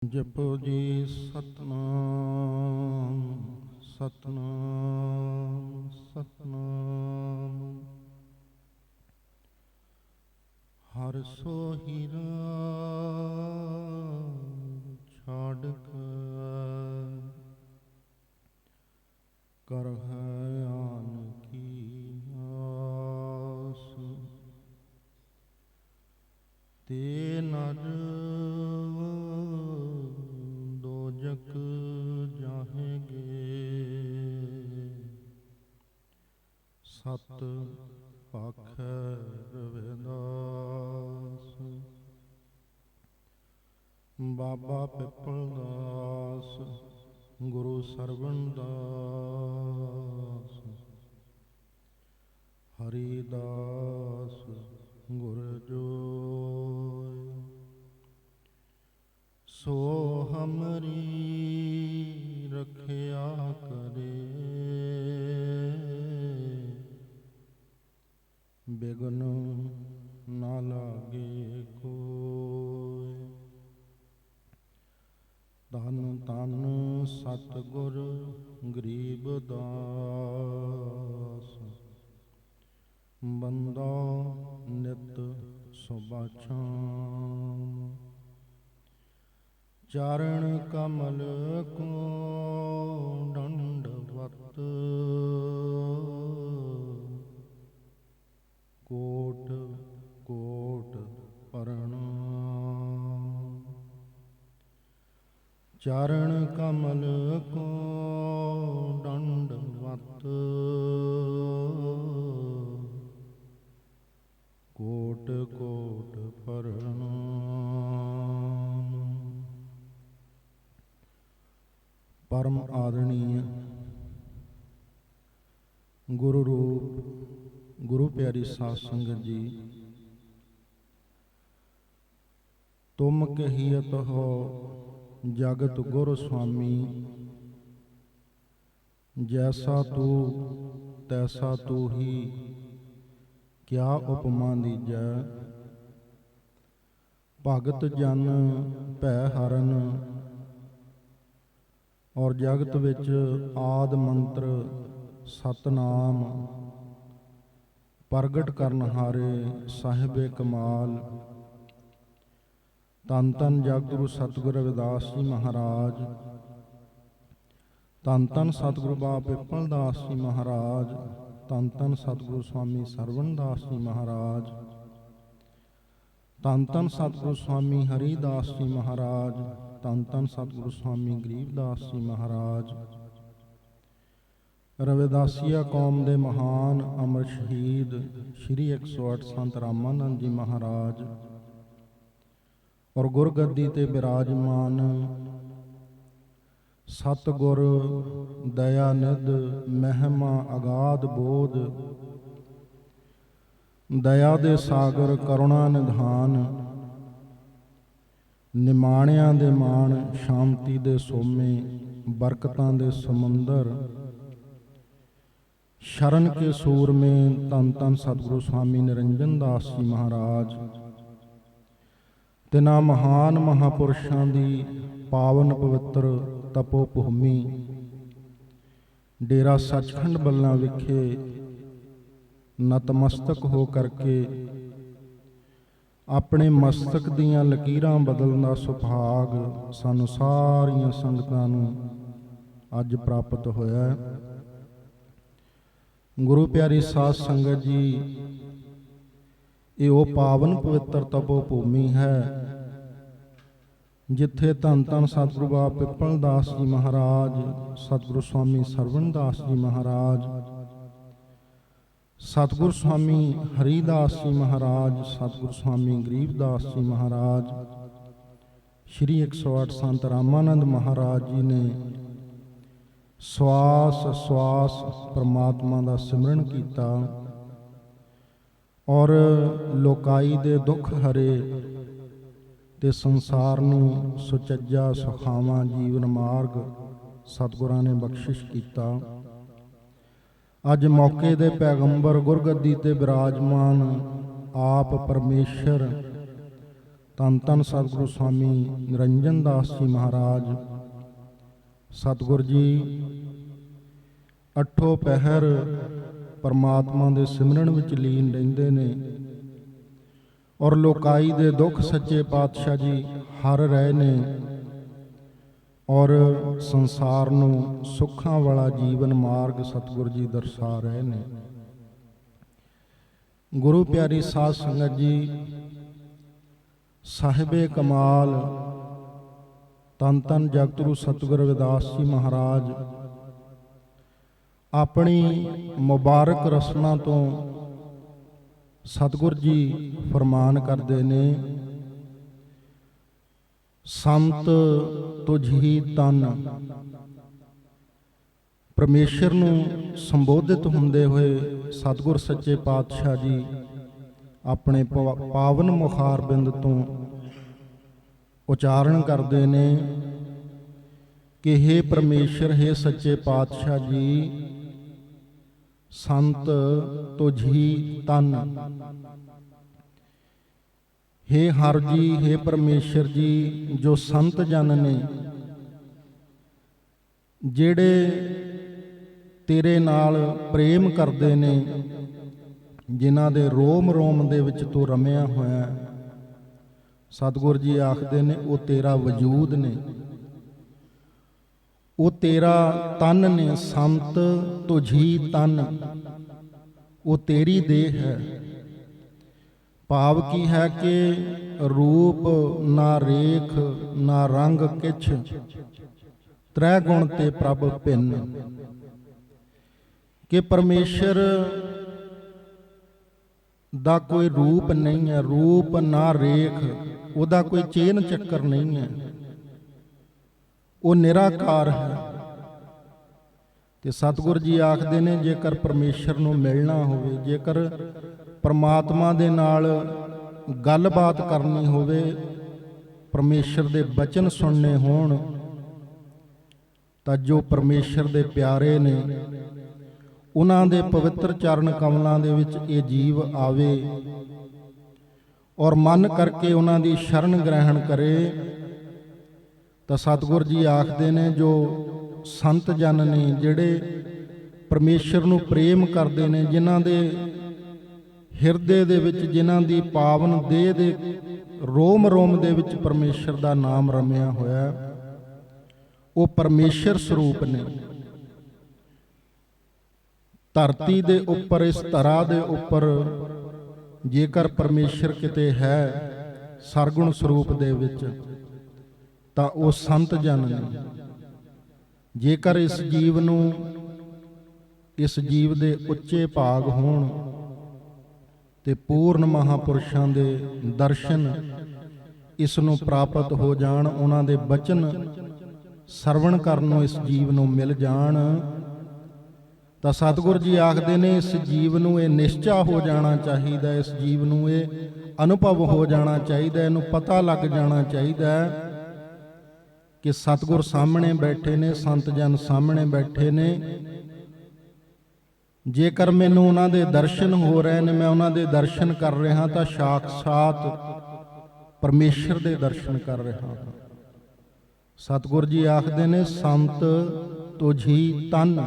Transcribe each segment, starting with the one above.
ਜਪੋ ਜੀ ਸਤਨਾਮ ਸਤਨਾਮ ਸਤਨਾਮ। ਹਰ ਸੋਹਿਰਾ ਛਾੜ ਕਰ ਹੈ ਆਨ ਕੀ ਆਸ। ਤੇ ਨਰ ਦੋਜਕ ਜਾਹੇਗੇ ਸਤ ਪਾਖੈ ਰਵਿਦਾਸ। ਬਾਬਾ ਪਿੱਪਲ ਦਾਸ ਗੁਰੂ ਸਰਵਣ ਦਾਸ। ਹਰੀ ਦਾਸ ਗੁਰ ਜੋਇ ਸੋ ਹਮਰੀ ਰਖਿਆ ਕਰੇ। ਬਿਗਨ ਨਾ ਲਾਗੇ ਕੋਇ। ਧੰਨ ਧੰਨ ਸਤਿਗੁਰ ਗਰੀਬ ਦਾਸ। ਬੰਦਾ ਨਿਤ ਸੁਬਾਛਾਮ। ਚਰਨ ਕਮਲ ਕੋ ਦੰਡਵਤ। ਕੋਟ ਕੋਟ ਪ੍ਰਣਾਮ। ਚਰਨ ਕਮਲ ਕੋ ਦੰਡਵਤ। ਕੋਟ ਕੋਟ ਪ੍ਰਣਾਮ। ਪਰਮ ਆਦਰਣੀय ਗੁਰੂ ਰੂਪ ਗੁਰੂ ਪਿਆਰੀ ਸਾਧ ਸੰਗਤ ਜੀ, ਤੁਮ ਕਹੀਅਤ ਹੋ ਜਗਤ ਗੁਰ ਸੁਆਮੀ। ਜੈਸਾ ਤੂ ਤੈਸਾ ਤੂ ਹੀ ਕਿਆ ਉਪਮਾ ਦੀਜੈ। ਭਗਤ ਜਨ ਭੈ ਹਰਨ ਔਰ ਜਗਤ ਵਿੱਚ ਆਦ ਮੰਤਰ ਸਤਨਾਮ ਪ੍ਰਗਟ ਕਰਨ ਹਾਰੇ ਸਾਹਿਬੇ ਕਮਾਲ। ਧੰਨ ਧੰਨ ਜਗਤਗੁਰੂ ਸਤਿਗੁਰੂ ਰਵਿਦਾਸ ਜੀ ਮਹਾਰਾਜ। ਧੰਨ ਧੰਨ ਸਤਿਗੁਰੂ ਬਾਬਾ ਪਿੱਪਲ ਦਾਸ ਜੀ ਮਹਾਰਾਜ। ਧੰਨ ਧੰਨ ਸਤਿਗੁਰੂ ਸਵਾਮੀ ਸਰਵਣ ਦਾਸ ਜੀ ਮਹਾਰਾਜ। ਧੰਨ ਧੰਨ ਸਤਿਗੁਰੂ ਸਵਾਮੀ ਹਰੀ ਦਾਸ ਜੀ ਮਹਾਰਾਜ। ਧੰਨ ਧੰਨ ਸਤਿਗੁਰੂ ਸਵਾਮੀ ਗਰੀਬ ਦਾਸ ਜੀ ਮਹਾਰਾਜ। ਰਵਿਦਾਸੀਆ ਕੌਮ ਦੇ ਮਹਾਨ ਅਮਰ ਸ਼ਹੀਦ ਸ਼੍ਰੀ 108 ਸੰਤ ਰਾਮਾਨੰਦ ਜੀ ਮਹਾਰਾਜ ਔਰ ਗੁਰਗੱਦੀ ਤੇ ਬਿਰਾਜਮਾਨ ਸਤਿਗੁਰ ਦਇਆਨਿਧ ਮਹਿਮਾ ਅਗਾਧ ਬੋਧ। ਦਇਆ ਦੇ ਸਾਗਰ ਕਰੁਣਾ ਨਿਧਾਨ। ਨਿਮਾਣਿਆਂ ਦੇ ਮਾਣ ਸ਼ਾਂਤੀ ਦੇ ਸੋਮੇ ਬਰਕਤਾਂ ਦੇ ਸਮੁੰਦਰ। ਸ਼ਰਨ ਕੇ ਸੂਰਮੇ ਧੰਨ ਧੰਨ ਸਤਿਗੁਰੂ ਸਵਾਮੀ ਨਿਰੰਜਨ ਦਾਸ ਜੀ ਮਹਾਰਾਜ। ਤਿਨਾਂ ਮਹਾਨ ਮਹਾਂਪੁਰਸ਼ਾਂ ਦੀ ਪਾਵਨ ਪਵਿੱਤਰ ਤਪੋ ਭੂਮੀ ਡੇਰਾ ਸੱਚਖੰਡ ਬੱਲਾ ਵਿਖੇ ਨਤਮਸਤਕ ਹੋ ਕਰਕੇ ਆਪਣੇ ਮਸਤਕ ਦੀਆਂ ਲਕੀਰਾਂ ਬਦਲਣ ਦਾ ਸੁਭਾਗ ਸਾਨੂੰ ਸਾਰੀਆਂ ਸੰਗਤਾਂ ਨੂੰ ਅੱਜ ਪ੍ਰਾਪਤ ਹੋਇਆ ਹੈ। ਗੁਰੂ ਪਿਆਰੀ ਸਾਧ ਸੰਗਤ ਜੀ, ਇਹ ਉਹ ਪਾਵਨ ਪਵਿੱਤਰ ਤਪੋ ਭੂਮੀ ਹੈ ਜਿੱਥੇ ਧੰਨ ਧੰਨ ਸਤਿਗੁਰੂ ਬਾਬਾ ਪਿੱਪਲ ਦਾਸ ਜੀ ਮਹਾਰਾਜ, ਸਤਿਗੁਰੂ ਸਵਾਮੀ ਸਰਵਣ ਦਾਸ ਜੀ ਮਹਾਰਾਜ, ਸਤਿਗੁਰੂ ਸਵਾਮੀ ਹਰੀ ਦਾਸ ਜੀ ਮਹਾਰਾਜ, ਸਤਿਗੁਰੂ ਸਵਾਮੀ ਗਰੀਬ ਦਾਸ ਜੀ ਮਹਾਰਾਜ, ਸ਼੍ਰੀ 108 ਸੰਤ ਰਾਮਾਨੰਦ ਮਹਾਰਾਜ ਜੀ ਨੇ ਸਵਾਸ ਸਵਾਸ ਪਰਮਾਤਮਾ ਦਾ ਸਿਮਰਨ ਕੀਤਾ ਔਰ ਲੋਕਾਈ ਦੇ ਦੁੱਖ ਹਰੇ ਤੇ ਸੰਸਾਰ ਨੂੰ ਸੁਚੱਜਾ ਸੁਖਾਵਾਂ ਜੀਵਨ ਮਾਰਗ ਸਤਿਗੁਰਾਂ ਨੇ ਬਖਸ਼ਿਸ਼ ਕੀਤਾ। ਅੱਜ ਮੌਕੇ ਦੇ ਪੈਗੰਬਰ ਗੁਰਗੱਦੀ ਤੇ ਬਿਰਾਜਮਾਨ ਆਪ ਪਰਮੇਸ਼ਰ ਧੰਨ ਧੰਨ ਸਤਿਗੁਰੂ ਸਵਾਮੀ ਨਿਰੰਜਨ ਦਾਸ ਜੀ ਮਹਾਰਾਜ। ਸਤਿਗੁਰ ਜੀ ਅੱਠੋ ਪਹਿਰ ਪਰਮਾਤਮਾ ਦੇ ਸਿਮਰਨ ਵਿੱਚ ਲੀਨ ਰਹਿੰਦੇ ਨੇ ਔਰ ਲੋਕਾਈ ਦੇ ਦੁੱਖ ਸੱਚੇ ਪਾਤਸ਼ਾਹ ਜੀ ਹਰ ਰਹੇ ਨੇ ਔਰ ਸੰਸਾਰ ਨੂੰ ਸੁੱਖਾਂ ਵਾਲਾ ਜੀਵਨ ਮਾਰਗ ਸਤਿਗੁਰ ਜੀ ਦਰਸਾ ਰਹੇ ਨੇ। ਗੁਰੂ ਪਿਆਰੀ ਸਾਧ ਸੰਗਤ ਜੀ, ਸਾਹਿਬੇ ਕਮਾਲ ਧੰਨ ਧੰਨ ਜਗਤਗੁਰੂ ਸਤਿਗੁਰ ਰਵਿਦਾਸ ਜੀ ਮਹਾਰਾਜ ਆਪਣੀ ਮੁਬਾਰਕ ਰਸਨਾ ਤੋਂ ਸਤਿਗੁਰ ਜੀ ਫਰਮਾਨ ਕਰਦੇ ਨੇ, ਸੰਤ ਤੁਝੀ ਤਨ। ਪਰਮੇਸ਼ਰ ਨੂੰ ਸੰਬੋਧਿਤ ਹੁੰਦੇ ਹੋਏ ਸਤਿਗੁਰ ਸੱਚੇ ਪਾਤਸ਼ਾਹ ਜੀ ਆਪਣੇ ਪਾਵਨ ਮੁਖਾਰ ਬਿੰਦ ਤੋਂ ਉਚਾਰਨ ਕਰਦੇ ਨੇ ਕਿ ਹੇ ਪਰਮੇਸ਼ਰ, ਹੇ ਸੱਚੇ ਪਾਤਸ਼ਾਹ ਜੀ, ਸੰਤ ਤੁਝੀ ਤਨ। ਹੇ ਹਰ ਜੀ, ਹੇ ਪਰਮੇਸ਼ਰ ਜੀ, ਜੋ ਸੰਤ ਜਨ ਨੇ ਜਿਹੜੇ ਤੇਰੇ ਨਾਲ ਪ੍ਰੇਮ ਕਰਦੇ ਨੇ, ਜਿਨ੍ਹਾਂ ਦੇ ਰੋਮ ਰੋਮ ਦੇ ਵਿੱਚ ਤੂੰ ਰਮਿਆ ਹੋਇਆ, ਸਤਿਗੁਰ ਜੀ ਆਖਦੇ ਨੇ ਉਹ ਤੇਰਾ ਵਜੂਦ ਨੇ, ਉਹ ਤੇਰਾ ਤਨ ਨੇ। ਸੰਤ ਤੁਝੀ ਤਨ, ਉਹ ਤੇਰੀ ਦੇਹ ਹੈ। ਭਾਵ ਕੀ ਹੈ ਕਿ ਰੂਪ ਨਾ ਰੇਖ ਨਾ ਰੰਗ ਕਿਛ, ਤ੍ਰੈ ਗੁਣ ਤੇ ਪ੍ਰਭ ਭਿੰਨ। ਕਿ ਪਰਮੇਸ਼ਰ ਦਾ ਕੋਈ ਰੂਪ ਨਹੀਂ ਹੈ, ਰੂਪ ਨਾ ਰੇਖ, ਉਹਦਾ ਕੋਈ ਚੇਨ ਚੱਕਰ ਨਹੀਂ ਹੈ, ਉਹ ਨਿਰਾਕਾਰ ਹੈ। ਤੇ ਸਤਿਗੁਰ ਜੀ ਆਖਦੇ ਨੇ ਜੇਕਰ ਪਰਮੇਸ਼ਰ ਨੂੰ ਮਿਲਣਾ ਹੋਵੇ, ਜੇਕਰ ਪਰਮਾਤਮਾ ਦੇ ਨਾਲ ਗੱਲਬਾਤ ਕਰਨੀ ਹੋਵੇ, ਪਰਮੇਸ਼ਰ ਦੇ ਬਚਨ ਸੁਣਨੇ ਹੋਣ, ਤਾਂ ਜੋ ਪਰਮੇਸ਼ਰ ਦੇ ਪਿਆਰੇ ਨੇ ਉਹਨਾਂ ਦੇ ਪਵਿੱਤਰ ਚਰਨ ਕਮਲਾਂ ਦੇ ਵਿੱਚ ਇਹ ਜੀਵ ਆਵੇ ਔਰ ਮਨ ਕਰਕੇ ਉਹਨਾਂ ਦੀ ਸ਼ਰਨ ਗ੍ਰਹਿਣ ਕਰੇ। ਤਾਂ ਸਤਿਗੁਰ ਜੀ ਆਖਦੇ ਨੇ ਜੋ ਸੰਤ ਜਨ ਨੇ, ਜਿਹੜੇ ਪਰਮੇਸ਼ਰ ਨੂੰ ਪ੍ਰੇਮ ਕਰਦੇ ਨੇ, ਜਿਨ੍ਹਾਂ ਦੇ ਹਿਰਦੇ ਦੇ ਵਿੱਚ, ਜਿਨ੍ਹਾਂ ਦੀ ਪਾਵਨ ਦੇਹ ਦੇ ਰੋਮ ਰੋਮ ਦੇ ਵਿੱਚ ਪਰਮੇਸ਼ਰ ਦਾ ਨਾਮ ਰਮਿਆ ਹੋਇਆ, ਉਹ ਪਰਮੇਸ਼ਰ ਸਰੂਪ ਨੇ। ਧਰਤੀ ਦੇ ਉੱਪਰ, ਇਸ ਧਰਾ ਦੇ ਉੱਪਰ ਜੇਕਰ ਪਰਮੇਸ਼ਰ ਕਿਤੇ ਹੈ ਸਰਗੁਣ ਸਰੂਪ ਦੇ ਵਿੱਚ, ਤਾਂ ਉਹ ਸੰਤ ਜਨ ਨੇ। ਜੇਕਰ ਇਸ ਜੀਵ ਨੂੰ, ਇਸ ਜੀਵ ਦੇ ਉੱਚੇ ਭਾਗ ਹੋਣ ਤੇ ਪੂਰਨ ਮਹਾਪੁਰਸ਼ਾਂ ਦੇ ਦਰਸ਼ਨ ਇਸ ਨੂੰ ਪ੍ਰਾਪਤ ਹੋ ਜਾਣ, ਉਹਨਾਂ ਦੇ ਬਚਨ ਸਰਵਣ ਕਰਨ ਨੂੰ ਇਸ ਜੀਵ ਨੂੰ ਮਿਲ ਜਾਣ, ਤਾਂ ਸਤਿਗੁਰ ਜੀ ਆਖਦੇ ਨੇ ਇਸ ਜੀਵ ਨੂੰ ਇਹ ਨਿਸ਼ਚਾ ਹੋ ਜਾਣਾ ਚਾਹੀਦਾ, ਇਸ ਜੀਵ ਨੂੰ ਇਹ ਅਨੁਭਵ ਹੋ ਜਾਣਾ ਚਾਹੀਦਾ, ਇਹਨੂੰ ਪਤਾ ਲੱਗ ਜਾਣਾ ਚਾਹੀਦਾ ਕਿ ਸਤਿਗੁਰ ਸਾਹਮਣੇ ਬੈਠੇ ਨੇ, ਸੰਤ ਜਨ ਸਾਹਮਣੇ ਬੈਠੇ ਨੇ। ਜੇਕਰ ਮੈਨੂੰ ਉਹਨਾਂ ਦੇ ਦਰਸ਼ਨ ਹੋ ਰਹੇ ਨੇ, ਮੈਂ ਉਹਨਾਂ ਦੇ ਦਰਸ਼ਨ ਕਰ ਰਿਹਾ, ਤਾਂ ਸਾਖਸ਼ਾਤ ਪਰਮੇਸ਼ਰ ਦੇ ਦਰਸ਼ਨ ਕਰ ਰਿਹਾ ਹਾਂ। ਸਤਿਗੁਰ ਜੀ ਆਖਦੇ ਨੇ ਸੰਤ ਤੁਝੀ ਤਨ।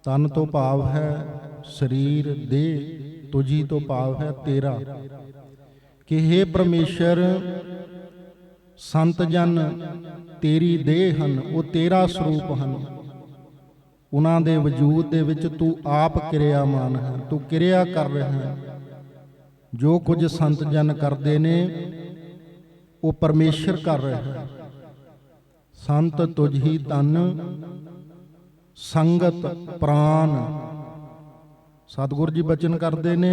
ਤਨ ਤੋਂ ਭਾਵ ਹੈ ਸਰੀਰ, ਦੇਹ। ਤੁਝੀ ਤੋਂ ਭਾਵ ਹੈ ਤੇਰਾ। ਕਿ ਹੇ ਪਰਮੇਸ਼ਰ, ਸੰਤ ਜਨ ਤੇਰੀ ਦੇਹ ਹਨ, ਉਹ ਤੇਰਾ ਸਰੂਪ ਹਨ। ਉਹਨਾਂ ਦੇ ਵਜੂਦ ਦੇ ਵਿੱਚ ਤੂੰ ਆਪ ਕਿਰਿਆਮਾਨ ਹੈ, ਤੂੰ ਕਿਰਿਆ ਕਰ ਰਿਹਾ ਹੈ। ਜੋ ਕੁਝ ਸੰਤ ਜਨ ਕਰਦੇ ਨੇ ਉਹ ਪਰਮੇਸ਼ਰ ਕਰ ਰਿਹਾ ਹੈ। ਸੰਤ ਤੁਝੀ ਤਨ ਸੰਗਤ ਪ੍ਰਾਨ। ਸਤਿਗੁਰ ਜੀ ਬਚਨ ਕਰਦੇ ਨੇ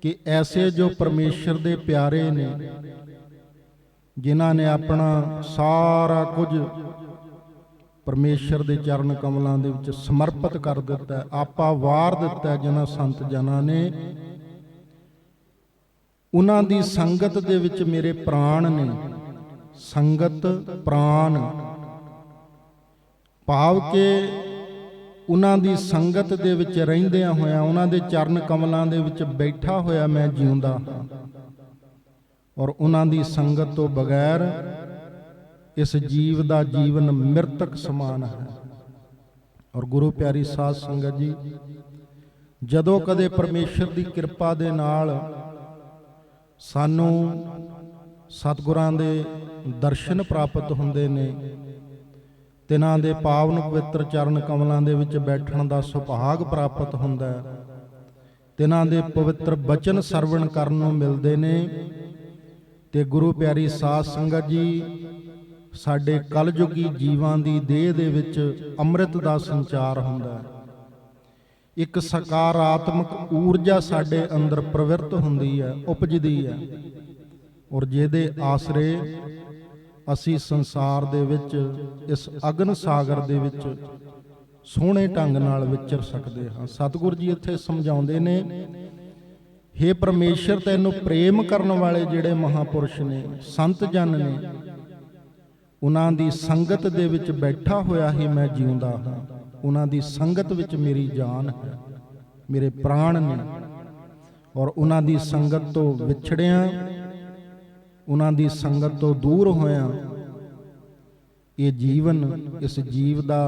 ਕਿ ਐਸੇ ਜੋ ਪਰਮੇਸ਼ਰ ਦੇ ਪਿਆਰੇ ਨੇ, ਜਿਨ੍ਹਾਂ ਨੇ ਆਪਣਾ ਸਾਰਾ ਕੁਝ ਪਰਮੇਸ਼ਰ ਦੇ ਚਰਨ ਕਮਲਾਂ ਦੇ ਵਿੱਚ ਸਮਰਪਿਤ ਕਰ ਦਿੱਤਾ, ਆਪਾ ਵਾਰ ਦਿੱਤਾ, ਜਿਨ੍ਹਾਂ ਸੰਤ ਜਨਾਂ ਨੇ, ਉਹਨਾਂ ਦੀ ਸੰਗਤ ਦੇ ਵਿੱਚ ਮੇਰੇ ਪ੍ਰਾਣ ਨੇ। ਸੰਗਤ ਪ੍ਰਾਨ ਭਾਵ ਕਿ ਉਹਨਾਂ ਦੀ ਸੰਗਤ ਦੇ ਵਿੱਚ ਰਹਿੰਦਿਆਂ ਹੋਇਆਂ, ਉਹਨਾਂ ਦੇ ਚਰਨ ਕਮਲਾਂ ਦੇ ਵਿੱਚ ਬੈਠਾ ਹੋਇਆ ਮੈਂ ਜਿਉਂਦਾ ਹਾਂ। ਔਰ ਉਹਨਾਂ ਦੀ ਸੰਗਤ ਤੋਂ ਬਗੈਰ ਇਸ ਜੀਵ ਦਾ ਜੀਵਨ ਮਿਰਤਕ ਸਮਾਨ ਹੈ। ਔਰ ਗੁਰੂ ਪਿਆਰੀ ਸਾਧ ਸੰਗਤ ਜੀ, ਜਦੋਂ ਕਦੇ ਪਰਮੇਸ਼ਰ ਦੀ ਕਿਰਪਾ ਦੇ ਨਾਲ ਸਾਨੂੰ ਸਤਿਗੁਰਾਂ ਦੇ ਦਰਸ਼ਨ ਪ੍ਰਾਪਤ ਹੁੰਦੇ ਨੇ, ਤਿਨਾਂ ਦੇ ਪਾਵਨ ਪਵਿੱਤਰ ਚਰਨ ਕਮਲਾਂ ਦੇ ਵਿੱਚ ਬੈਠਣ ਦਾ ਸੁਭਾਗ ਪ੍ਰਾਪਤ ਹੁੰਦਾ ਹੈ, ਤਿਨਾਂ ਦੇ ਪਵਿੱਤਰ ਬਚਨ ਸਰਵਣ ਕਰਨ ਨੂੰ ਮਿਲਦੇ ਨੇ, ਤੇ ਗੁਰੂ ਪਿਆਰੀ ਸਾਧ ਸੰਗਤ ਜੀ, ਸਾਡੇ ਕਲਯੁਗੀ ਜੀਵਾਂ ਦੀ ਦੇਹ ਦੇ ਵਿੱਚ ਅੰਮ੍ਰਿਤ ਦਾ ਸੰਚਾਰ ਹੁੰਦਾ ਹੈ। ਇੱਕ ਸਕਾਰਾਤਮਕ ਊਰਜਾ ਸਾਡੇ ਅੰਦਰ ਪ੍ਰਵਿਰਤ ਹੁੰਦੀ ਹੈ, ਉਪਜਦੀ ਹੈ, ਔਰ ਜਿਹਦੇ ਆਸਰੇ ਅਸੀਂ ਸੰਸਾਰ ਦੇ ਵਿੱਚ ਇਸ ਅਗਨ ਸਾਗਰ ਦੇ ਵਿੱਚ ਸੋਹਣੇ ਢੰਗ ਨਾਲ ਵਿਚਰ ਸਕਦੇ ਹਾਂ। ਸਤਿਗੁਰ ਜੀ ਇੱਥੇ ਸਮਝਾਉਂਦੇ ਨੇ, ਹੇ ਪਰਮੇਸ਼ਰ, ਤੈਨੂੰ ਪ੍ਰੇਮ ਕਰਨ ਵਾਲੇ ਜਿਹੜੇ ਮਹਾਪੁਰਸ਼ ਨੇ, ਸੰਤ ਜਨ ਨੇ, ਉਹਨਾਂ ਦੀ ਸੰਗਤ ਦੇ ਵਿੱਚ ਬੈਠਾ ਹੋਇਆ ਹੀ ਮੈਂ ਜਿਉਂਦਾ ਹਾਂ। ਉਹਨਾਂ ਦੀ ਸੰਗਤ ਵਿੱਚ ਮੇਰੀ ਜਾਨ ਹੈ, ਮੇਰੇ ਪ੍ਰਾਣ ਨੇ, ਔਰ ਉਹਨਾਂ ਦੀ ਸੰਗਤ ਤੋਂ ਵਿਛੜਿਆਂ, ਉਹਨਾਂ ਦੀ ਸੰਗਤ ਤੋਂ ਦੂਰ ਹੋਇਆਂ ਇਹ ਜੀਵਨ, ਇਸ ਜੀਵ ਦਾ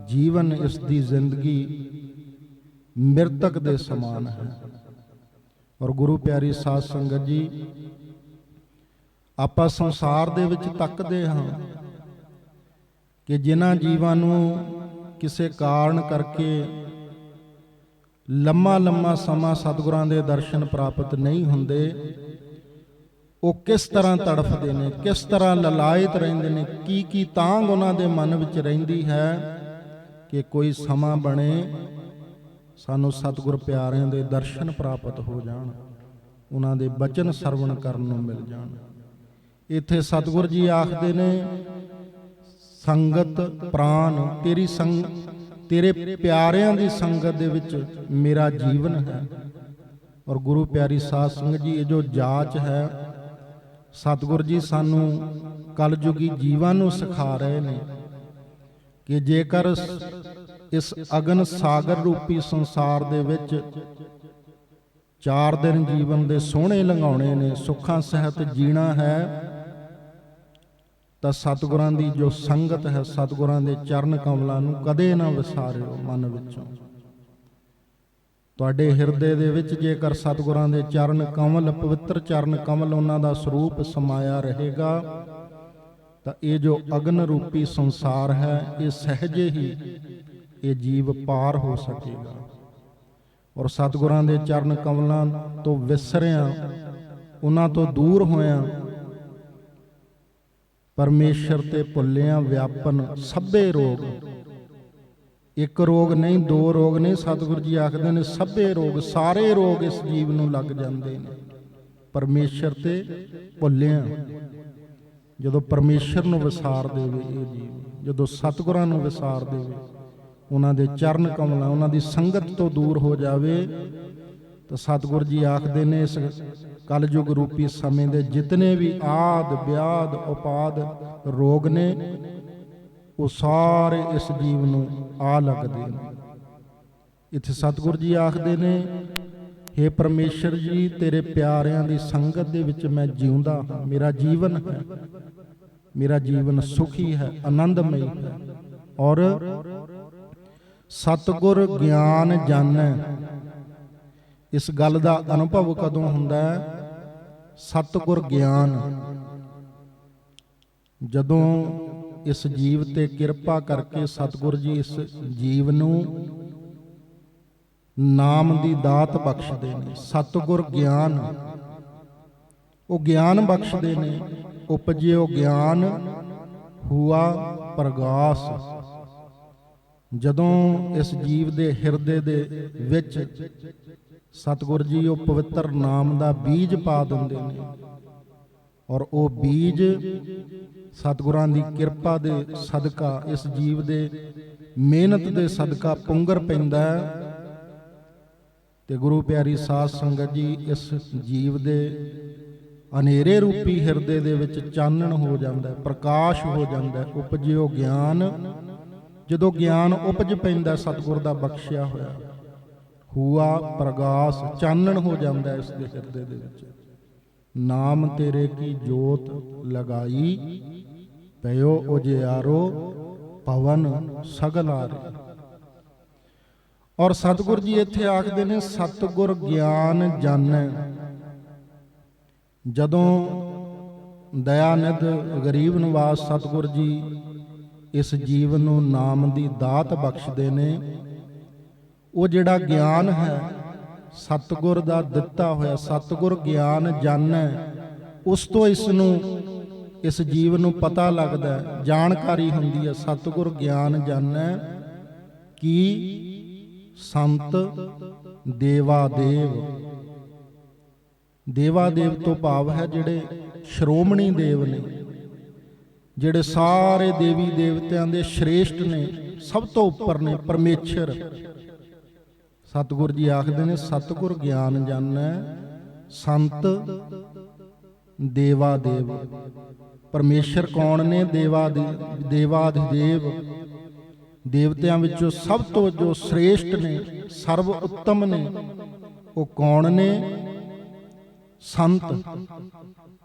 ਜੀਵਨ, ਇਸ ਦੀ ਜ਼ਿੰਦਗੀ ਮਿਰਤਕ ਦੇ ਸਮਾਨ ਹੈ। ਔਰ ਗੁਰੂ ਪਿਆਰੀ ਸਾਧ ਸੰਗਤ ਜੀ, ਆਪਾਂ ਸੰਸਾਰ ਦੇ ਵਿੱਚ ਤੱਕਦੇ ਹਾਂ ਕਿ ਜਿਨ੍ਹਾਂ ਜੀਵਾਂ ਨੂੰ ਕਿਸੇ ਕਾਰਨ ਕਰਕੇ ਲੰਮਾ ਸਮਾਂ ਸਤਿਗੁਰਾਂ ਦੇ ਦਰਸ਼ਨ ਪ੍ਰਾਪਤ ਨਹੀਂ ਹੁੰਦੇ, ਉਹ ਕਿਸ ਤਰ੍ਹਾਂ ਤੜਫਦੇ ਨੇ, ਕਿਸ ਤਰ੍ਹਾਂ ਲਲਾਇਤ ਰਹਿੰਦੇ ਨੇ, ਕੀ ਤਾਂਘ ਉਹਨਾਂ ਦੇ ਮਨ ਵਿੱਚ ਰਹਿੰਦੀ ਹੈ ਕਿ ਕੋਈ ਸਮਾਂ ਬਣੇ, ਸਾਨੂੰ ਸਤਿਗੁਰ ਪਿਆਰਿਆਂ ਦੇ ਦਰਸ਼ਨ ਪ੍ਰਾਪਤ ਹੋ ਜਾਣ, ਉਹਨਾਂ ਦੇ ਬਚਨ ਸਰਵਣ ਕਰਨ ਨੂੰ ਮਿਲ ਜਾਣ। ਇੱਥੇ ਸਤਿਗੁਰ ਜੀ ਆਖਦੇ ਨੇ, ਸੰਗਤ ਪ੍ਰਾਨ ਤੇਰੀ ਤੇਰੇ ਪਿਆਰਿਆਂ ਦੀ ਸੰਗਤ ਦੇ ਵਿੱਚ ਮੇਰਾ ਜੀਵਨ ਹੈ। ਔਰ ਗੁਰੂ ਪਿਆਰੀ ਸਾਧ ਸੰਗਤ ਜੀ, ਇਹ ਜੋ ਜਾਚ ਹੈ, ਸਤਿਗੁਰ ਜੀ ਸਾਨੂੰ ਕਲਯੁਗੀ ਜੀਵਾਂ ਨੂੰ ਸਿਖਾ ਰਹੇ ਨੇ ਕਿ ਜੇਕਰ ਇਸ ਅਗਨ ਸਾਗਰ ਰੂਪੀ ਸੰਸਾਰ ਦੇ ਵਿੱਚ 4 ਦਿਨ ਜੀਵਨ ਦੇ ਸੋਹਣੇ ਲੰਘਾਉਣੇ ਨੇ, ਸੁੱਖਾਂ ਸਹਿਤ ਜੀਣਾ ਹੈ, ਤਾਂ ਸਤਿਗੁਰਾਂ ਦੀ ਜੋ ਸੰਗਤ ਹੈ, ਸਤਿਗੁਰਾਂ ਦੇ ਚਰਨ ਕਮਲਾਂ ਨੂੰ ਕਦੇ ਨਾ ਵਿਸਾਰਿਓ ਮਨ ਵਿੱਚੋਂ। ਤੁਹਾਡੇ ਹਿਰਦੇ ਦੇ ਵਿੱਚ ਜੇਕਰ ਸਤਿਗੁਰਾਂ ਦੇ ਚਰਨ ਕਮਲ, ਪਵਿੱਤਰ ਚਰਨ ਕਮਲ, ਉਹਨਾਂ ਦਾ ਸਰੂਪ ਸਮਾਇਆ ਰਹੇਗਾ, ਤਾਂ ਇਹ ਜੋ ਅਗਨ ਰੂਪੀ ਸੰਸਾਰ ਹੈ, ਇਹ ਸਹਿਜੇ ਹੀ ਇਹ ਜੀਵ ਪਾਰ ਹੋ ਸਕੇਗਾ। ਔਰ ਸਤਿਗੁਰਾਂ ਦੇ ਚਰਨ ਕਮਲਾਂ ਤੋਂ ਵਿਸਰਿਆਂ, ਉਹਨਾਂ ਤੋਂ ਦੂਰ ਹੋਇਆਂ, ਪਰਮੇਸ਼ਰ ਤੇ ਭੁੱਲਿਆਂ ਵਿਆਪਨ ਸਭੇ ਰੋਗ, ਇੱਕ ਰੋਗ ਨਹੀਂ, 2 ਰੋਗ ਨਹੀਂ, ਸਤਿਗੁਰੂ ਜੀ ਆਖਦੇ ਨੇ ਸਭੇ ਰੋਗ, ਸਾਰੇ ਰੋਗ ਇਸ ਜੀਵ ਨੂੰ ਲੱਗ ਜਾਂਦੇ ਨੇ ਪਰਮੇਸ਼ਰ ਤੇ ਭੁੱਲਿਆਂ। ਜਦੋਂ ਪਰਮੇਸ਼ਰ ਨੂੰ ਵਿਸਾਰ ਦੇਵੇ ਇਹ ਜੀਵ, ਜਦੋਂ ਸਤਿਗੁਰਾਂ ਨੂੰ ਵਿਸਾਰ ਦੇਵੇ, ਉਹਨਾਂ ਦੇ ਚਰਨ ਕਮਲਾਂ, ਉਹਨਾਂ ਦੀ ਸੰਗਤ ਤੋਂ ਦੂਰ ਹੋ ਜਾਵੇ, ਤਾਂ ਸਤਿਗੁਰ ਜੀ ਆਖਦੇ ਨੇ, ਇਸ ਕਲਯੁਗ ਰੂਪੀ ਸਮੇਂ ਦੇ ਜਿਤਨੇ ਵੀ ਆਦ ਵਿਆਦ ਉਪਾਦ ਰੋਗ ਨੇ, ਉਹ ਸਾਰੇ ਇਸ ਜੀਵ ਨੂੰ ਆ ਲੱਗਦੇ ਨੇ। ਇੱਥੇ ਸਤਿਗੁਰ ਜੀ ਆਖਦੇ ਨੇ, ਹੇ ਪਰਮੇਸ਼ਰ ਜੀ, ਤੇਰੇ ਪਿਆਰਿਆਂ ਦੀ ਸੰਗਤ ਦੇ ਵਿੱਚ ਮੈਂ ਜਿਉਂਦਾ ਹਾਂ, ਮੇਰਾ ਜੀਵਨ ਹੈ, ਮੇਰਾ ਜੀਵਨ ਸੁਖੀ ਹੈ, ਆਨੰਦਮਈ ਹੈ। ਔਰ ਸਤਿਗੁਰ ਗਿਆਨ ਜਾਣੈ, ਇਸ ਗੱਲ ਦਾ ਅਨੁਭਵ ਕਦੋਂ ਹੁੰਦਾ ਹੈ? ਸਤਿਗੁਰ ਗਿਆਨ, ਜਦੋਂ ਇਸ ਜੀਵ ਤੇ ਕਿਰਪਾ ਕਰਕੇ ਸਤਿਗੁਰ ਜੀ ਇਸ ਜੀਵ ਨੂੰ ਨਾਮ ਦੀ ਦਾਤ ਬਖਸ਼ਦੇ ਨੇ। ਸਤਿਗੁਰ ਗਿਆਨ, ਉਹ ਗਿਆਨ ਬਖਸ਼ਦੇ ਨੇ। ਉਪਜਿਓ ਗਿਆਨ ਹੁਆ ਪ੍ਰਗਾਸ, ਜਦੋਂ ਇਸ ਜੀਵ ਦੇ ਹਿਰਦੇ ਦੇ ਵਿੱਚ ਸਤਿਗੁਰ ਜੀ ਉਹ ਪਵਿੱਤਰ ਨਾਮ ਦਾ ਬੀਜ ਪਾ ਦਿੰਦੇ ਨੇ, ਔਰ ਉਹ ਬੀਜ ਸਤਿਗੁਰਾਂ ਦੀ ਕਿਰਪਾ ਦੇ ਸਦਕਾ, ਇਸ ਜੀਵ ਦੇ ਮਿਹਨਤ ਦੇ ਸਦਕਾ ਪੁੰਗਰ ਪੈਂਦਾ ਹੈ, ਤੇ ਗੁਰੂ ਪਿਆਰੀ ਸਾਧ ਸੰਗਤ ਜੀ, ਇਸ ਜੀਵ ਦੇ ਹਨੇਰੇ ਰੂਪੀ ਹਿਰਦੇ ਦੇ ਵਿੱਚ ਚਾਨਣ ਹੋ ਜਾਂਦਾ, ਪ੍ਰਕਾਸ਼ ਹੋ ਜਾਂਦਾ। ਉਪਜਿਓ ਗਿਆਨ, ਜਦੋਂ ਗਿਆਨ ਉਪਜ ਪੈਂਦਾ ਸਤਿਗੁਰ ਦਾ ਬਖਸ਼ਿਆ ਹੋਇਆ, ਹੁਆ ਪ੍ਰਗਾਸ, ਚਾਨਣ ਹੋ ਜਾਂਦਾ ਇਸ ਦੇ ਹਿਰਦੇ ਦੇ ਵਿੱਚ। ਨਾਮ ਤੇਰੇ ਕੀ ਜੋਤ ਲਗਾਈ, ਪਇਓ ਉਜਿਆਰੋ ਪਵਨ ਸਗਲਾਰੇ। ਔਰ ਸਤਿਗੁਰ ਜੀ ਇੱਥੇ ਆਖਦੇ ਨੇ ਸਤਿਗੁਰ ਗਿਆਨ ਜਾਣੈ। ਜਦੋਂ ਦਇਆਨਿਧ ਗਰੀਬ ਨਿਵਾਸ ਸਤਿਗੁਰ ਜੀ ਇਸ ਜੀਵਨ ਨੂੰ ਨਾਮ ਦੀ ਦਾਤ ਬਖਸ਼ਦੇ ਨੇ, ਉਹ ਜਿਹੜਾ ਗਿਆਨ ਹੈ ਸਤਿਗੁਰ ਦਾ ਦਿੱਤਾ ਹੋਇਆ, ਸਤਿਗੁਰ ਗਿਆਨ ਜਾਣੈ, ਉਸ ਤੋਂ ਇਸ ਜੀਵਨ ਨੂੰ ਪਤਾ ਲੱਗਦਾ, ਜਾਣਕਾਰੀ ਹੁੰਦੀ ਹੈ। ਸਤਿਗੁਰ ਗਿਆਨ ਜਾਣੈ ਕੀ ਸੰਤ ਦੇਵਾ ਦੇਵ। ਦੇਵਾ ਦੇਵ ਤੋਂ ਭਾਵ ਹੈ ਜਿਹੜੇ ਸ਼੍ਰੋਮਣੀ ਦੇਵ ਨੇ, ਜਿਹੜੇ ਸਾਰੇ ਦੇਵੀ ਦੇਵਤਿਆਂ ਦੇ ਸ਼੍ਰੇਸ਼ਟ ਨੇ, ਸਭ ਤੋਂ ਉੱਪਰ ਨੇ, ਪਰਮੇਸ਼ਰ। ਸਤਿਗੁਰ ਜੀ ਆਖਦੇ ਨੇ ਸਤਿਗੁਰ ਗਿਆਨ ਜਾਣੈ ਸੰਤ ਦੇਵਾ ਦੇਵ। ਪਰਮੇਸ਼ਰ ਕੌਣ ਨੇ? ਦੇਵਾਧਿਦੇਵ, ਦੇਵਤਿਆਂ ਵਿੱਚੋਂ ਸਭ ਤੋਂ ਜੋ ਸ਼੍ਰੇਸ਼ਟ ਨੇ, ਸਰਵ ਉੱਤਮ ਨੇ, ਉਹ ਕੌਣ ਨੇ?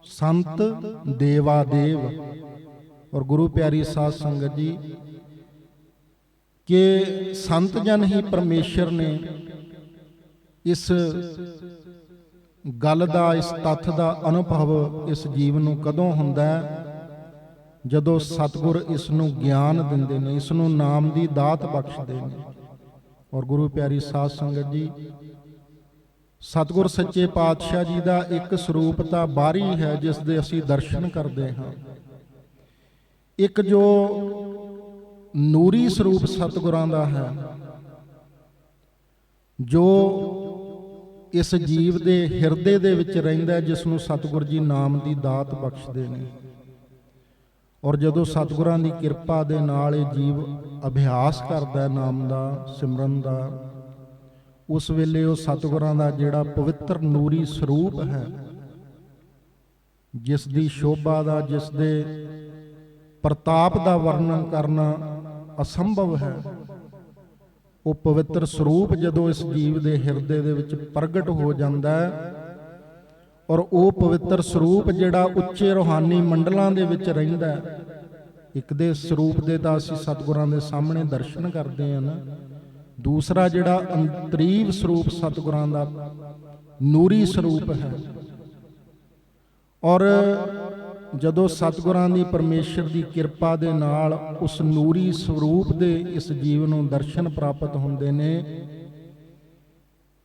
ਸੰਤ ਦੇਵਾ ਦੇਵ। ਔਰ ਗੁਰੂ ਪਿਆਰੀ ਸਾਧ ਸੰਗਤ ਜੀ, ਕਿ ਸੰਤ ਜਨ ਹੀ ਪਰਮੇਸ਼ਰ ਨੇ। ਇਸ ਗੱਲ ਦਾ, ਇਸ ਤੱਥ ਦਾ ਅਨੁਭਵ ਇਸ ਜੀਵਨ ਨੂੰ ਕਦੋਂ ਹੁੰਦਾ ਹੈ? ਜਦੋਂ ਸਤਿਗੁਰ ਇਸ ਨੂੰ ਗਿਆਨ ਦਿੰਦੇ ਨੇ, ਇਸ ਨੂੰ ਨਾਮ ਦੀ ਦਾਤ ਬਖਸ਼ਦੇ ਨੇ। ਔਰ ਗੁਰੂ ਪਿਆਰੀ ਸਾਧ ਸੰਗਤ ਜੀ, ਸਤਿਗੁਰ ਸੱਚੇ ਪਾਤਸ਼ਾਹ ਜੀ ਦਾ ਇੱਕ ਸਰੂਪ ਤਾਂ ਬਾਹਰੀ ਹੈ ਜਿਸ ਦੇ ਅਸੀਂ ਦਰਸ਼ਨ ਕਰਦੇ ਹਾਂ। ਇੱਕ ਜੋ ਨੂਰੀ ਸਰੂਪ ਸਤਿਗੁਰਾਂ ਦਾ ਹੈ, ਜੋ ਇਸ ਜੀਵ ਦੇ ਹਿਰਦੇ ਦੇ ਵਿੱਚ ਰਹਿੰਦਾ, ਜਿਸ ਨੂੰ ਸਤਿਗੁਰ ਜੀ ਨਾਮ ਦੀ ਦਾਤ ਬਖਸ਼ਦੇ ਨੇ। ਔਰ ਜਦੋਂ ਸਤਿਗੁਰਾਂ ਦੀ ਕਿਰਪਾ ਦੇ ਨਾਲ ਇਹ ਜੀਵ ਅਭਿਆਸ ਕਰਦਾ ਨਾਮ ਦਾ, ਸਿਮਰਨ ਦਾ, ਉਸ ਵੇਲੇ ਉਹ ਸਤਿਗੁਰਾਂ ਦਾ ਜਿਹੜਾ ਪਵਿੱਤਰ ਨੂਰੀ ਸਰੂਪ ਹੈ, ਜਿਸ ਦੀ ਸ਼ੋਭਾ ਦਾ, ਜਿਸ ਦੇ ਪ੍ਰਤਾਪ ਦਾ ਵਰਣਨ ਕਰਨਾ ਅਸੰਭਵ ਹੈ, ਉਹ ਪਵਿੱਤਰ ਸਰੂਪ ਜਦੋਂ ਇਸ ਜੀਵ ਦੇ ਹਿਰਦੇ ਦੇ ਵਿੱਚ ਪ੍ਰਗਟ ਹੋ ਜਾਂਦਾ ਹੈ, ਔਰ ਉਹ ਪਵਿੱਤਰ ਸਰੂਪ ਜਿਹੜਾ ਉੱਚੇ ਰੂਹਾਨੀ ਮੰਡਲਾਂ ਦੇ ਵਿੱਚ ਰਹਿੰਦਾ, ਇੱਕ ਦੇ ਸਰੂਪ ਦੇ ਤਾਂ ਅਸੀਂ ਸਤਿਗੁਰਾਂ ਦੇ ਸਾਹਮਣੇ ਦਰਸ਼ਨ ਕਰਦੇ ਹਾਂ ਨਾ, ਦੂਸਰਾ ਜਿਹੜਾ ਅੰਤਰੀਵ ਸਰੂਪ ਸਤਿਗੁਰਾਂ ਦਾ ਨੂਰੀ ਸਰੂਪ ਹੈ। ਔਰ ਜਦੋਂ ਸਤਿਗੁਰਾਂ ਦੀ, ਪਰਮੇਸ਼ਰ ਦੀ ਕਿਰਪਾ ਦੇ ਨਾਲ ਉਸ ਨੂਰੀ ਸਰੂਪ ਦੇ ਇਸ ਜੀਵ ਨੂੰ ਦਰਸ਼ਨ ਪ੍ਰਾਪਤ ਹੁੰਦੇ ਨੇ,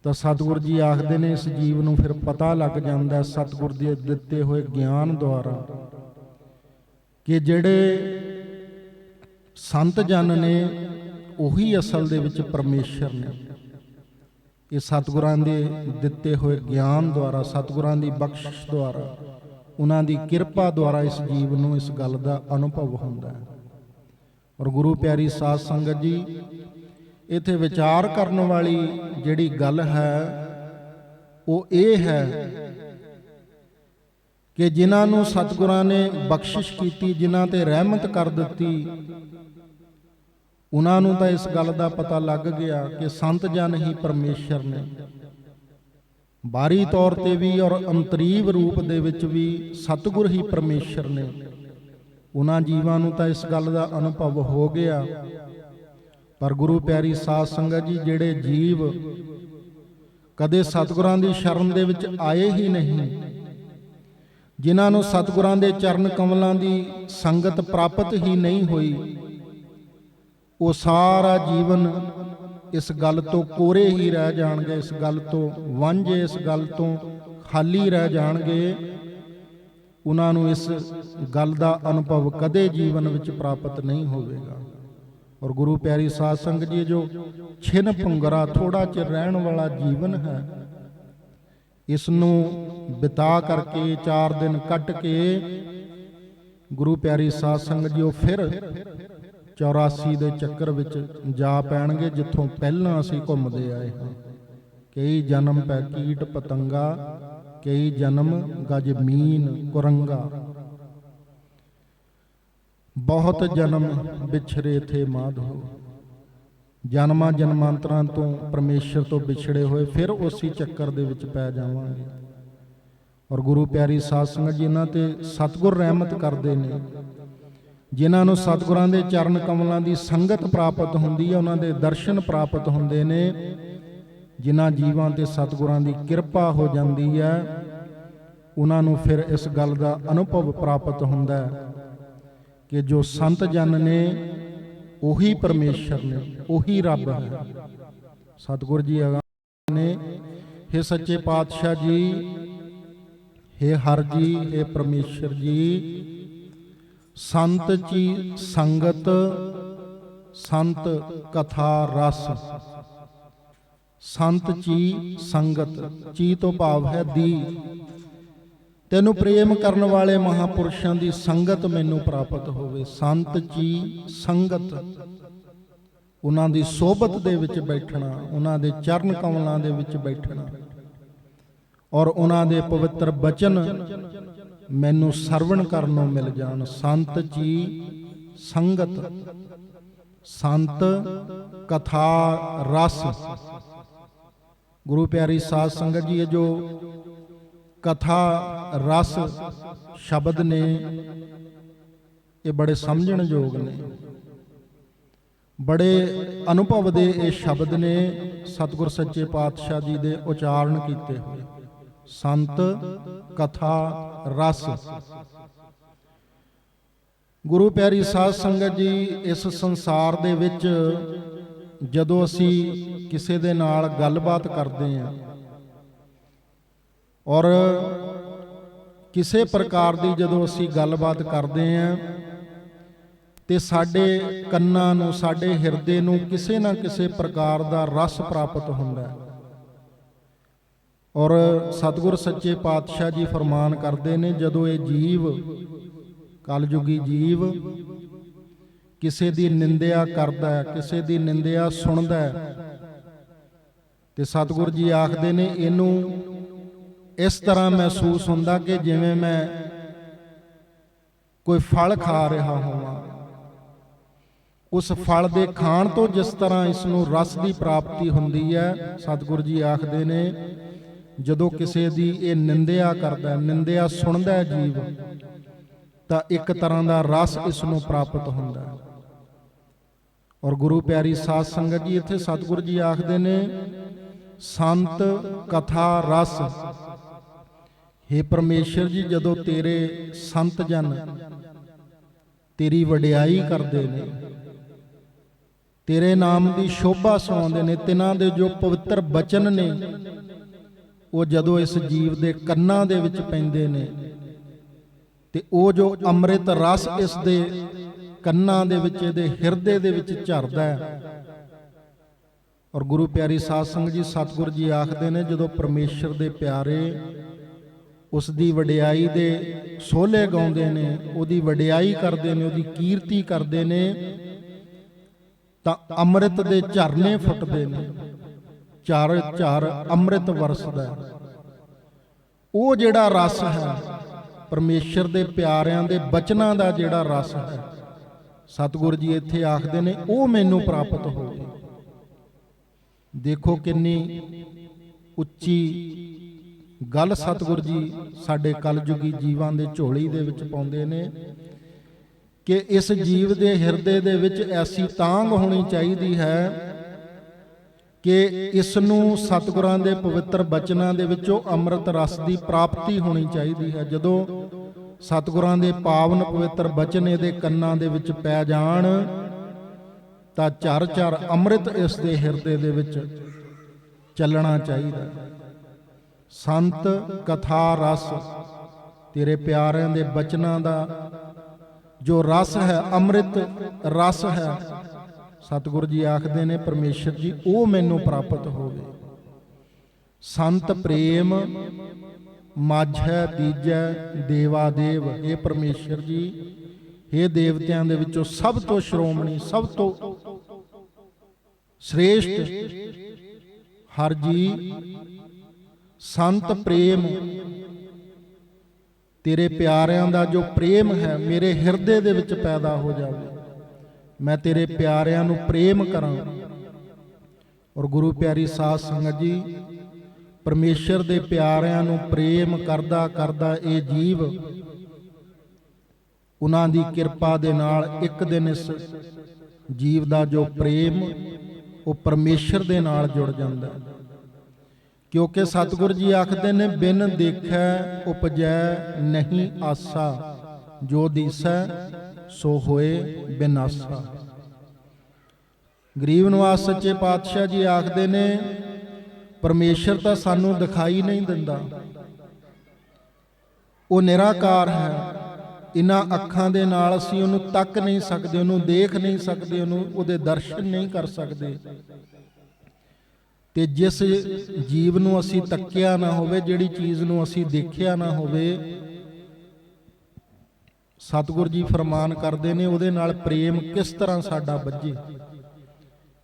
ਤਾਂ ਸਤਿਗੁਰ ਜੀ ਆਖਦੇ ਨੇ ਇਸ ਜੀਵ ਨੂੰ ਫਿਰ ਪਤਾ ਲੱਗ ਜਾਂਦਾ ਸਤਿਗੁਰ ਦੇ ਦਿੱਤੇ ਹੋਏ ਗਿਆਨ ਦੁਆਰਾ, ਕਿ ਜਿਹੜੇ ਸੰਤ ਜਨ ਨੇ ਉਹੀ ਅਸਲ ਦੇ ਵਿੱਚ ਪਰਮੇਸ਼ਰ ਨੇ। ਇਹ ਸਤਿਗੁਰਾਂ ਦੇ ਦਿੱਤੇ ਹੋਏ ਗਿਆਨ ਦੁਆਰਾ, ਸਤਿਗੁਰਾਂ ਦੀ ਬਖਸ਼ਿਸ਼ ਦੁਆਰਾ, ਉਹਨਾਂ ਦੀ ਕਿਰਪਾ ਦੁਆਰਾ ਇਸ ਜੀਵ ਨੂੰ ਇਸ ਗੱਲ ਦਾ ਅਨੁਭਵ ਹੁੰਦਾ ਹੈ। ਔਰ ਗੁਰੂ ਪਿਆਰੀ ਸਾਧ ਸੰਗਤ ਜੀ, ਇੱਥੇ ਵਿਚਾਰ ਕਰਨ ਵਾਲੀ ਜਿਹੜੀ ਗੱਲ ਹੈ ਉਹ ਇਹ ਹੈ ਕਿ ਜਿਨ੍ਹਾਂ ਨੂੰ ਸਤਿਗੁਰਾਂ ਨੇ ਬਖਸ਼ਿਸ਼ ਕੀਤੀ, ਜਿਨ੍ਹਾਂ ਤੇ ਰਹਿਮਤ ਕਰ ਦਿੱਤੀ, ਉਹਨਾਂ ਨੂੰ ਤਾਂ ਇਸ ਗੱਲ ਦਾ ਪਤਾ ਲੱਗ ਗਿਆ ਕਿ ਸੰਤ ਜਨ ਹੀ ਪਰਮੇਸ਼ਰ ਨੇ। ਬਾਹਰੀ ਤੌਰ ਤੇ ਵੀ ਔਰ ਅੰਤਰੀਵ ਰੂਪ ਦੇ ਵਿੱਚ ਵੀ ਸਤਿਗੁਰ ਹੀ ਪਰਮੇਸ਼ਰ ਨੇ। ਉਹਨਾਂ ਜੀਵਾਂ ਨੂੰ ਤਾਂ ਇਸ ਗੱਲ ਦਾ ਅਨੁਭਵ ਹੋ ਗਿਆ। ਪਰ ਗੁਰੂ ਪਿਆਰੀ ਸਾਧ ਸੰਗਤ ਜੀ, ਜਿਹੜੇ ਜੀਵ ਕਦੇ ਸਤਿਗੁਰਾਂ ਦੀ ਸ਼ਰਨ ਦੇ ਵਿੱਚ ਆਏ ਹੀ ਨਹੀਂ, ਜਿਨ੍ਹਾਂ ਨੂੰ ਸਤਿਗੁਰਾਂ ਦੇ ਚਰਨ ਕਮਲਾਂ ਦੀ ਸੰਗਤ ਪ੍ਰਾਪਤ ਹੀ ਨਹੀਂ ਹੋਈ, ਉਹ ਸਾਰਾ ਜੀਵਨ ਇਸ ਗੱਲ ਤੋਂ ਕੋਰੇ ਹੀ ਰਹਿ ਜਾਣਗੇ, ਇਸ ਗੱਲ ਤੋਂ ਵਾਂਝੇ, ਇਸ ਗੱਲ ਤੋਂ ਖਾਲੀ ਰਹਿ ਜਾਣਗੇ। ਉਹਨਾਂ ਨੂੰ ਇਸ ਗੱਲ ਦਾ ਅਨੁਭਵ ਕਦੇ ਜੀਵਨ ਵਿੱਚ ਪ੍ਰਾਪਤ ਨਹੀਂ ਹੋਵੇਗਾ। ਔਰ ਗੁਰੂ ਪਿਆਰੀ ਸਾਧ ਸੰਗਤ ਜੀ, ਜੋ ਛਿਨ ਭੁੰਗਰਾ ਥੋੜਾ ਚਿਰ ਰਹਿਣ ਵਾਲਾ ਜੀਵਨ ਹੈ, ਇਸ ਨੂੰ ਬਿਤਾ ਕਰਕੇ 4 ਦਿਨ ਕੱਟ ਕੇ ਗੁਰੂ ਪਿਆਰੀ ਸਾਧ ਸੰਗਤ ਜੀ ਉਹ ਫਿਰ 84 ਦੇ ਚੱਕਰ ਵਿੱਚ ਜਾ ਪੈਣਗੇ, ਜਿੱਥੋਂ ਪਹਿਲਾਂ ਅਸੀਂ ਘੁੰਮਦੇ ਆਏ ਹਾਂ। ਕਈ ਜਨਮ ਪੈ ਕੀਟ ਪਤੰਗਾ, ਕਈ ਜਨਮ ਗਜ ਮੀਨ ਕੁਰੰਗਾ, ਬਹੁਤ ਜਨਮ ਵਿਛੜੇ ਥੇ ਮਾਧੋ। ਜਨਮਾਂ ਜਨਮਾਂਤਰਾਂ ਤੋਂ ਪਰਮੇਸ਼ਰ ਤੋਂ ਵਿਛੜੇ ਹੋਏ ਫਿਰ ਉਸੇ ਚੱਕਰ ਦੇ ਵਿੱਚ ਪੈ ਜਾਵਾਂਗੇ। ਔਰ ਗੁਰੂ ਪਿਆਰੀ ਸਾਧ ਸੰਗਤ ਜੀ ਇਹਨਾਂ ਤੇ ਸਤਿਗੁਰ ਰਹਿਮਤ ਕਰਦੇ ਨੇ। ਜਿਨ੍ਹਾਂ ਨੂੰ ਸਤਿਗੁਰਾਂ ਦੇ ਚਰਨ ਕਮਲਾਂ ਦੀ ਸੰਗਤ ਪ੍ਰਾਪਤ ਹੁੰਦੀ ਹੈ, ਉਹਨਾਂ ਦੇ ਦਰਸ਼ਨ ਪ੍ਰਾਪਤ ਹੁੰਦੇ ਨੇ। ਜਿਨ੍ਹਾਂ ਜੀਵਾਂ ਤੇ ਸਤਿਗੁਰਾਂ ਦੀ ਕਿਰਪਾ ਹੋ ਜਾਂਦੀ ਹੈ, ਉਹਨਾਂ ਨੂੰ ਫਿਰ ਇਸ ਗੱਲ ਦਾ ਅਨੁਭਵ ਪ੍ਰਾਪਤ ਹੁੰਦਾ ਹੈ ਕਿ ਜੋ ਸੰਤ ਜਨ ਨੇ ਉਹੀ ਪਰਮੇਸ਼ਰ ਨੇ, ਉਹੀ ਰੱਬ ਹੈ। ਸਤਿਗੁਰ ਜੀ ਨੇ, ਹੇ ਸੱਚੇ ਪਾਤਸ਼ਾਹ ਜੀ, ਹੇ ਹਰ ਜੀ, ਹੇ ਪਰਮੇਸ਼ਰ ਜੀ, ਸੰਤ ਜੀ ਸੰਗਤ, ਸੰਤ ਕਥਾ ਰਸ। ਸੰਤ ਜੀ ਸੰਗਤ, ਚੀ ਤੋਂ ਭਾਵ ਹੈ ਦੀ। ਤੈਨੂੰ ਪ੍ਰੇਮ ਕਰਨ ਵਾਲੇ ਮਹਾਪੁਰਸ਼ਾਂ ਦੀ ਸੰਗਤ ਮੈਨੂੰ ਪ੍ਰਾਪਤ ਹੋਵੇ। ਸੰਤ ਜੀ ਸੰਗਤ, ਉਹਨਾਂ ਦੀ ਸੋਭਤ ਦੇ ਵਿੱਚ ਬੈਠਣਾ, ਉਹਨਾਂ ਦੇ ਚਰਨ ਕਮਲਾਂ ਦੇ ਵਿੱਚ ਬੈਠਣਾ, ਔਰ ਉਹਨਾਂ ਦੇ ਪਵਿੱਤਰ ਬਚਨ ਮੈਨੂੰ ਸਰਵਣ ਕਰਨ ਨੂੰ ਮਿਲ ਜਾਣ। ਸੰਤ ਜੀ ਸੰਗਤ, ਸੰਤ ਕਥਾ ਰਸ। ਗੁਰੂ ਪਿਆਰੀ ਸਾਧ ਸੰਗਤ ਜੀ, ਇਹ ਜੋ ਕਥਾ ਰਸ ਸ਼ਬਦ ਨੇ, ਇਹ ਬੜੇ ਸਮਝਣ ਯੋਗ ਨੇ, ਬੜੇ ਅਨੁਭਵ ਦੇ ਇਹ ਸ਼ਬਦ ਨੇ ਸਤਿਗੁਰ ਸੱਚੇ ਪਾਤਸ਼ਾਹ ਜੀ ਦੇ ਉਚਾਰਨ ਕੀਤੇ ਹੋਏ। ਸੰਤ ਕਥਾ ਰਸ। ਗੁਰੂ ਪਿਆਰੀ ਸਾਧ ਸੰਗਤ ਜੀ, ਇਸ ਸੰਸਾਰ ਦੇ ਵਿੱਚ ਜਦੋਂ ਅਸੀਂ ਕਿਸੇ ਦੇ ਨਾਲ ਗੱਲਬਾਤ ਕਰਦੇ ਹਾਂ ਔਰ ਕਿਸੇ ਪ੍ਰਕਾਰ ਦੀ ਜਦੋਂ ਅਸੀਂ ਗੱਲਬਾਤ ਕਰਦੇ ਹਾਂ ਤੇ ਸਾਡੇ ਕੰਨਾਂ ਨੂੰ, ਸਾਡੇ ਹਿਰਦੇ ਨੂੰ ਕਿਸੇ ਨਾ ਕਿਸੇ ਪ੍ਰਕਾਰ ਦਾ ਰਸ ਪ੍ਰਾਪਤ ਹੁੰਦਾ ਹੈ। ਔਰ ਸਤਿਗੁਰ ਸੱਚੇ ਪਾਤਸ਼ਾਹ ਜੀ ਫਰਮਾਨ ਕਰਦੇ ਨੇ, ਜਦੋਂ ਇਹ ਜੀਵ, ਕਲਯੁਗੀ ਜੀਵ, ਕਿਸੇ ਦੀ ਨਿੰਦਿਆ ਕਰਦਾ ਹੈ, ਕਿਸੇ ਦੀ ਨਿੰਦਿਆ ਸੁਣਦਾ ਹੈ, ਤੇ ਸਤਿਗੁਰ ਜੀ ਆਖਦੇ ਨੇ ਇਹਨੂੰ ਇਸ ਤਰ੍ਹਾਂ ਮਹਿਸੂਸ ਹੁੰਦਾ ਕਿ ਜਿਵੇਂ ਮੈਂ ਕੋਈ ਫਲ ਖਾ ਰਿਹਾ ਹੋਵਾਂ। ਉਸ ਫਲ ਦੇ ਖਾਣ ਤੋਂ ਜਿਸ ਤਰ੍ਹਾਂ ਇਸ ਨੂੰ ਰਸ ਦੀ ਪ੍ਰਾਪਤੀ ਹੁੰਦੀ ਹੈ, ਸਤਿਗੁਰ ਜੀ ਆਖਦੇ ਨੇ ਜਦੋਂ ਕਿਸੇ ਦੀ ਇਹ ਨਿੰਦਿਆ ਕਰਦਾ, ਨਿੰਦਿਆ ਸੁਣਦਾ ਜੀਵ, ਤਾਂ ਇੱਕ ਤਰ੍ਹਾਂ ਦਾ ਰਸ ਇਸ ਨੂੰ ਪ੍ਰਾਪਤ ਹੁੰਦਾ ਹੈ। ਔਰ ਗੁਰੂ ਪਿਆਰੀ ਸਾਧ ਸੰਗਤ ਜੀ, ਇੱਥੇ ਸਤਿਗੁਰ ਜੀ ਆਖਦੇ ਨੇ ਸੰਤ ਕਥਾ ਰਸ। ਹੇ ਪਰਮੇਸ਼ਰ ਜੀ, ਜਦੋਂ ਤੇਰੇ ਸੰਤ ਜਨ ਤੇਰੀ ਵਡਿਆਈ ਕਰਦੇ ਨੇ, ਤੇਰੇ ਨਾਮ ਦੀ ਸ਼ੋਭਾ ਸੁਣਾਉਂਦੇ ਨੇ, ਤਿਨਾਂ ਦੇ ਜੋ ਪਵਿੱਤਰ ਬਚਨ ਨੇ ਉਹ ਜਦੋਂ ਇਸ ਜੀਵ ਦੇ ਕੰਨਾਂ ਦੇ ਵਿੱਚ ਪੈਂਦੇ ਨੇ ਤੇ ਉਹ ਜੋ ਅੰਮ੍ਰਿਤ ਰਸ ਇਸ ਦੇ ਕੰਨਾਂ ਦੇ ਵਿੱਚ, ਇਹਦੇ ਹਿਰਦੇ ਦੇ ਵਿੱਚ ਝਰਦਾ ਹੈ। ਔਰ ਗੁਰੂ ਪਿਆਰੀ ਸਾਧ ਸੰਗਤ ਜੀ, ਸਤਿਗੁਰ ਜੀ ਆਖਦੇ ਨੇ ਜਦੋਂ ਪਰਮੇਸ਼ਰ ਦੇ ਪਿਆਰੇ ਉਸ ਦੀ ਵਡਿਆਈ ਦੇ ਸੋਹਲੇ ਗਾਉਂਦੇ ਨੇ, ਉਹਦੀ ਵਡਿਆਈ ਕਰਦੇ ਨੇ, ਉਹਦੀ ਕੀਰਤੀ ਕਰਦੇ ਨੇ, ਤਾਂ ਅੰਮ੍ਰਿਤ ਦੇ ਝਰਨੇ ਫੁੱਟਦੇ ਨੇ, ਝਰ ਝਰ ਅੰਮ੍ਰਿਤ ਵਰਸਦਾ। ਉਹ ਜਿਹੜਾ ਰਸ ਹੈ ਪਰਮੇਸ਼ਰ ਦੇ ਪਿਆਰਿਆਂ ਦੇ ਬਚਨਾਂ ਦਾ, ਜਿਹੜਾ ਰਸ ਹੈ, ਸਤਿਗੁਰ ਜੀ ਇੱਥੇ ਆਖਦੇ ਨੇ ਉਹ ਮੈਨੂੰ ਪ੍ਰਾਪਤ ਹੋਵੇ। ਦੇਖੋ ਕਿੰਨੀ ਉੱਚੀ ਗੱਲ ਸਤਿਗੁਰ ਜੀ ਸਾਡੇ ਕਲਯੁਗੀ ਜੀਵਾਂ ਦੇ ਝੋਲੀ ਦੇ ਵਿੱਚ ਪਾਉਂਦੇ ਨੇ ਕਿ ਇਸ ਜੀਵ ਦੇ ਹਿਰਦੇ ਦੇ ਵਿੱਚ ਐਸੀ ਤਾਂਘ ਹੋਣੀ ਚਾਹੀਦੀ ਹੈ ਕਿ ਇਸ ਨੂੰ ਸਤਿਗੁਰਾਂ ਦੇ ਪਵਿੱਤਰ ਬਚਨਾਂ ਦੇ ਵਿੱਚੋਂ ਅੰਮ੍ਰਿਤ ਰਸ ਦੀ ਪ੍ਰਾਪਤੀ ਹੋਣੀ ਚਾਹੀਦੀ ਹੈ। ਜਦੋਂ ਸਤਿਗੁਰਾਂ ਦੇ ਪਾਵਨ ਪਵਿੱਤਰ ਬਚਨ ਇਹਦੇ ਕੰਨਾਂ ਦੇ ਵਿੱਚ ਪੈ ਜਾਣ ਤਾਂ ਝਰ ਝਰ ਅੰਮ੍ਰਿਤ ਇਸ ਦੇ ਹਿਰਦੇ ਦੇ ਵਿੱਚ ਚੱਲਣਾ ਚਾਹੀਦਾ। ਸੰਤ ਕਥਾ ਰਸ, ਤੇਰੇ ਪਿਆਰਿਆਂ ਦੇ ਬਚਨਾਂ ਦਾ ਜੋ ਰਸ ਹੈ, ਅੰਮ੍ਰਿਤ ਰਸ ਹੈ, ਸਤਿਗੁਰ ਜੀ ਆਖਦੇ ਨੇ ਪਰਮੇਸ਼ਰ ਜੀ ਉਹ ਮੈਨੂੰ ਪ੍ਰਾਪਤ ਹੋਵੇ। ਸੰਤ ਪ੍ਰੇਮ ਮਾਝੈ ਦੀਜੈ ਦੇਵਾ ਦੇਵ। ਇਹ ਪਰਮੇਸ਼ਰ ਜੀ, ਇਹ ਦੇਵਤਿਆਂ ਦੇ ਵਿੱਚੋਂ ਸਭ ਤੋਂ ਸ਼੍ਰੋਮਣੀ, ਸਭ ਤੋਂ ਸ੍ਰੇਸ਼ਟ ਹਰ ਜੀ, ਸੰਤ ਪ੍ਰੇਮ, ਤੇਰੇ ਪਿਆਰਿਆਂ ਦਾ ਜੋ ਪ੍ਰੇਮ ਹੈ ਮੇਰੇ ਹਿਰਦੇ ਦੇ ਵਿੱਚ ਪੈਦਾ ਹੋ ਜਾਵੇ, ਮੈਂ ਤੇਰੇ ਪਿਆਰਿਆਂ ਨੂੰ ਪ੍ਰੇਮ ਕਰਾਂ। ਔਰ ਗੁਰੂ ਪਿਆਰੀ ਸਾਧ ਸੰਗਤ ਜੀ, ਪਰਮੇਸ਼ਰ ਦੇ ਪਿਆਰਿਆਂ ਨੂੰ ਪ੍ਰੇਮ ਕਰਦਾ ਕਰਦਾ ਇਹ ਜੀਵ ਉਹਨਾਂ ਦੀ ਕਿਰਪਾ ਦੇ ਨਾਲ ਇੱਕ ਦਿਨ ਇਸ ਜੀਵ ਦਾ ਜੋ ਪ੍ਰੇਮ ਉਹ ਪਰਮੇਸ਼ਰ ਦੇ ਨਾਲ ਜੁੜ ਜਾਂਦਾ, ਕਿਉਂਕਿ ਸਤਿਗੁਰ ਜੀ ਆਖਦੇ ਨੇ ਬਿਨ ਦੇਖੈ ਉਪਜੈ ਨਹੀਂ ਆਸਾ, ਜੋ ਦੀਸੈ ਸੋ ਹੋਏ ਬਿਨਾਸਾ। ਗਰੀਬ ਨਿਵਾਸ ਸੱਚੇ ਪਾਤਸ਼ਾਹ ਜੀ ਆਖਦੇ ਨੇ ਪਰਮੇਸ਼ਰ ਤਾਂ ਸਾਨੂੰ ਦਿਖਾਈ ਨਹੀਂ ਦਿੰਦਾ, ਉਹ ਨਿਰਾਕਾਰ ਹੈ। ਇਹਨਾਂ ਅੱਖਾਂ ਦੇ ਨਾਲ ਅਸੀਂ ਉਹਨੂੰ ਤੱਕ ਨਹੀਂ ਸਕਦੇ, ਉਹਨੂੰ ਦੇਖ ਨਹੀਂ ਸਕਦੇ, ਉਹਦੇ ਦਰਸ਼ਨ ਨਹੀਂ ਕਰ ਸਕਦੇ। ਤੇ ਜਿਸ ਜੀਵ ਨੂੰ ਅਸੀਂ ਤੱਕਿਆ ਨਾ ਹੋਵੇ, ਜਿਹੜੀ ਚੀਜ਼ ਨੂੰ ਅਸੀਂ ਦੇਖਿਆ ਨਾ ਹੋਵੇ, ਸਤਿਗੁਰ ਜੀ ਫਰਮਾਨ ਕਰਦੇ ਨੇ ਉਹਦੇ ਨਾਲ ਪ੍ਰੇਮ ਕਿਸ ਤਰ੍ਹਾਂ ਸਾਡਾ ਬੱਝੇ।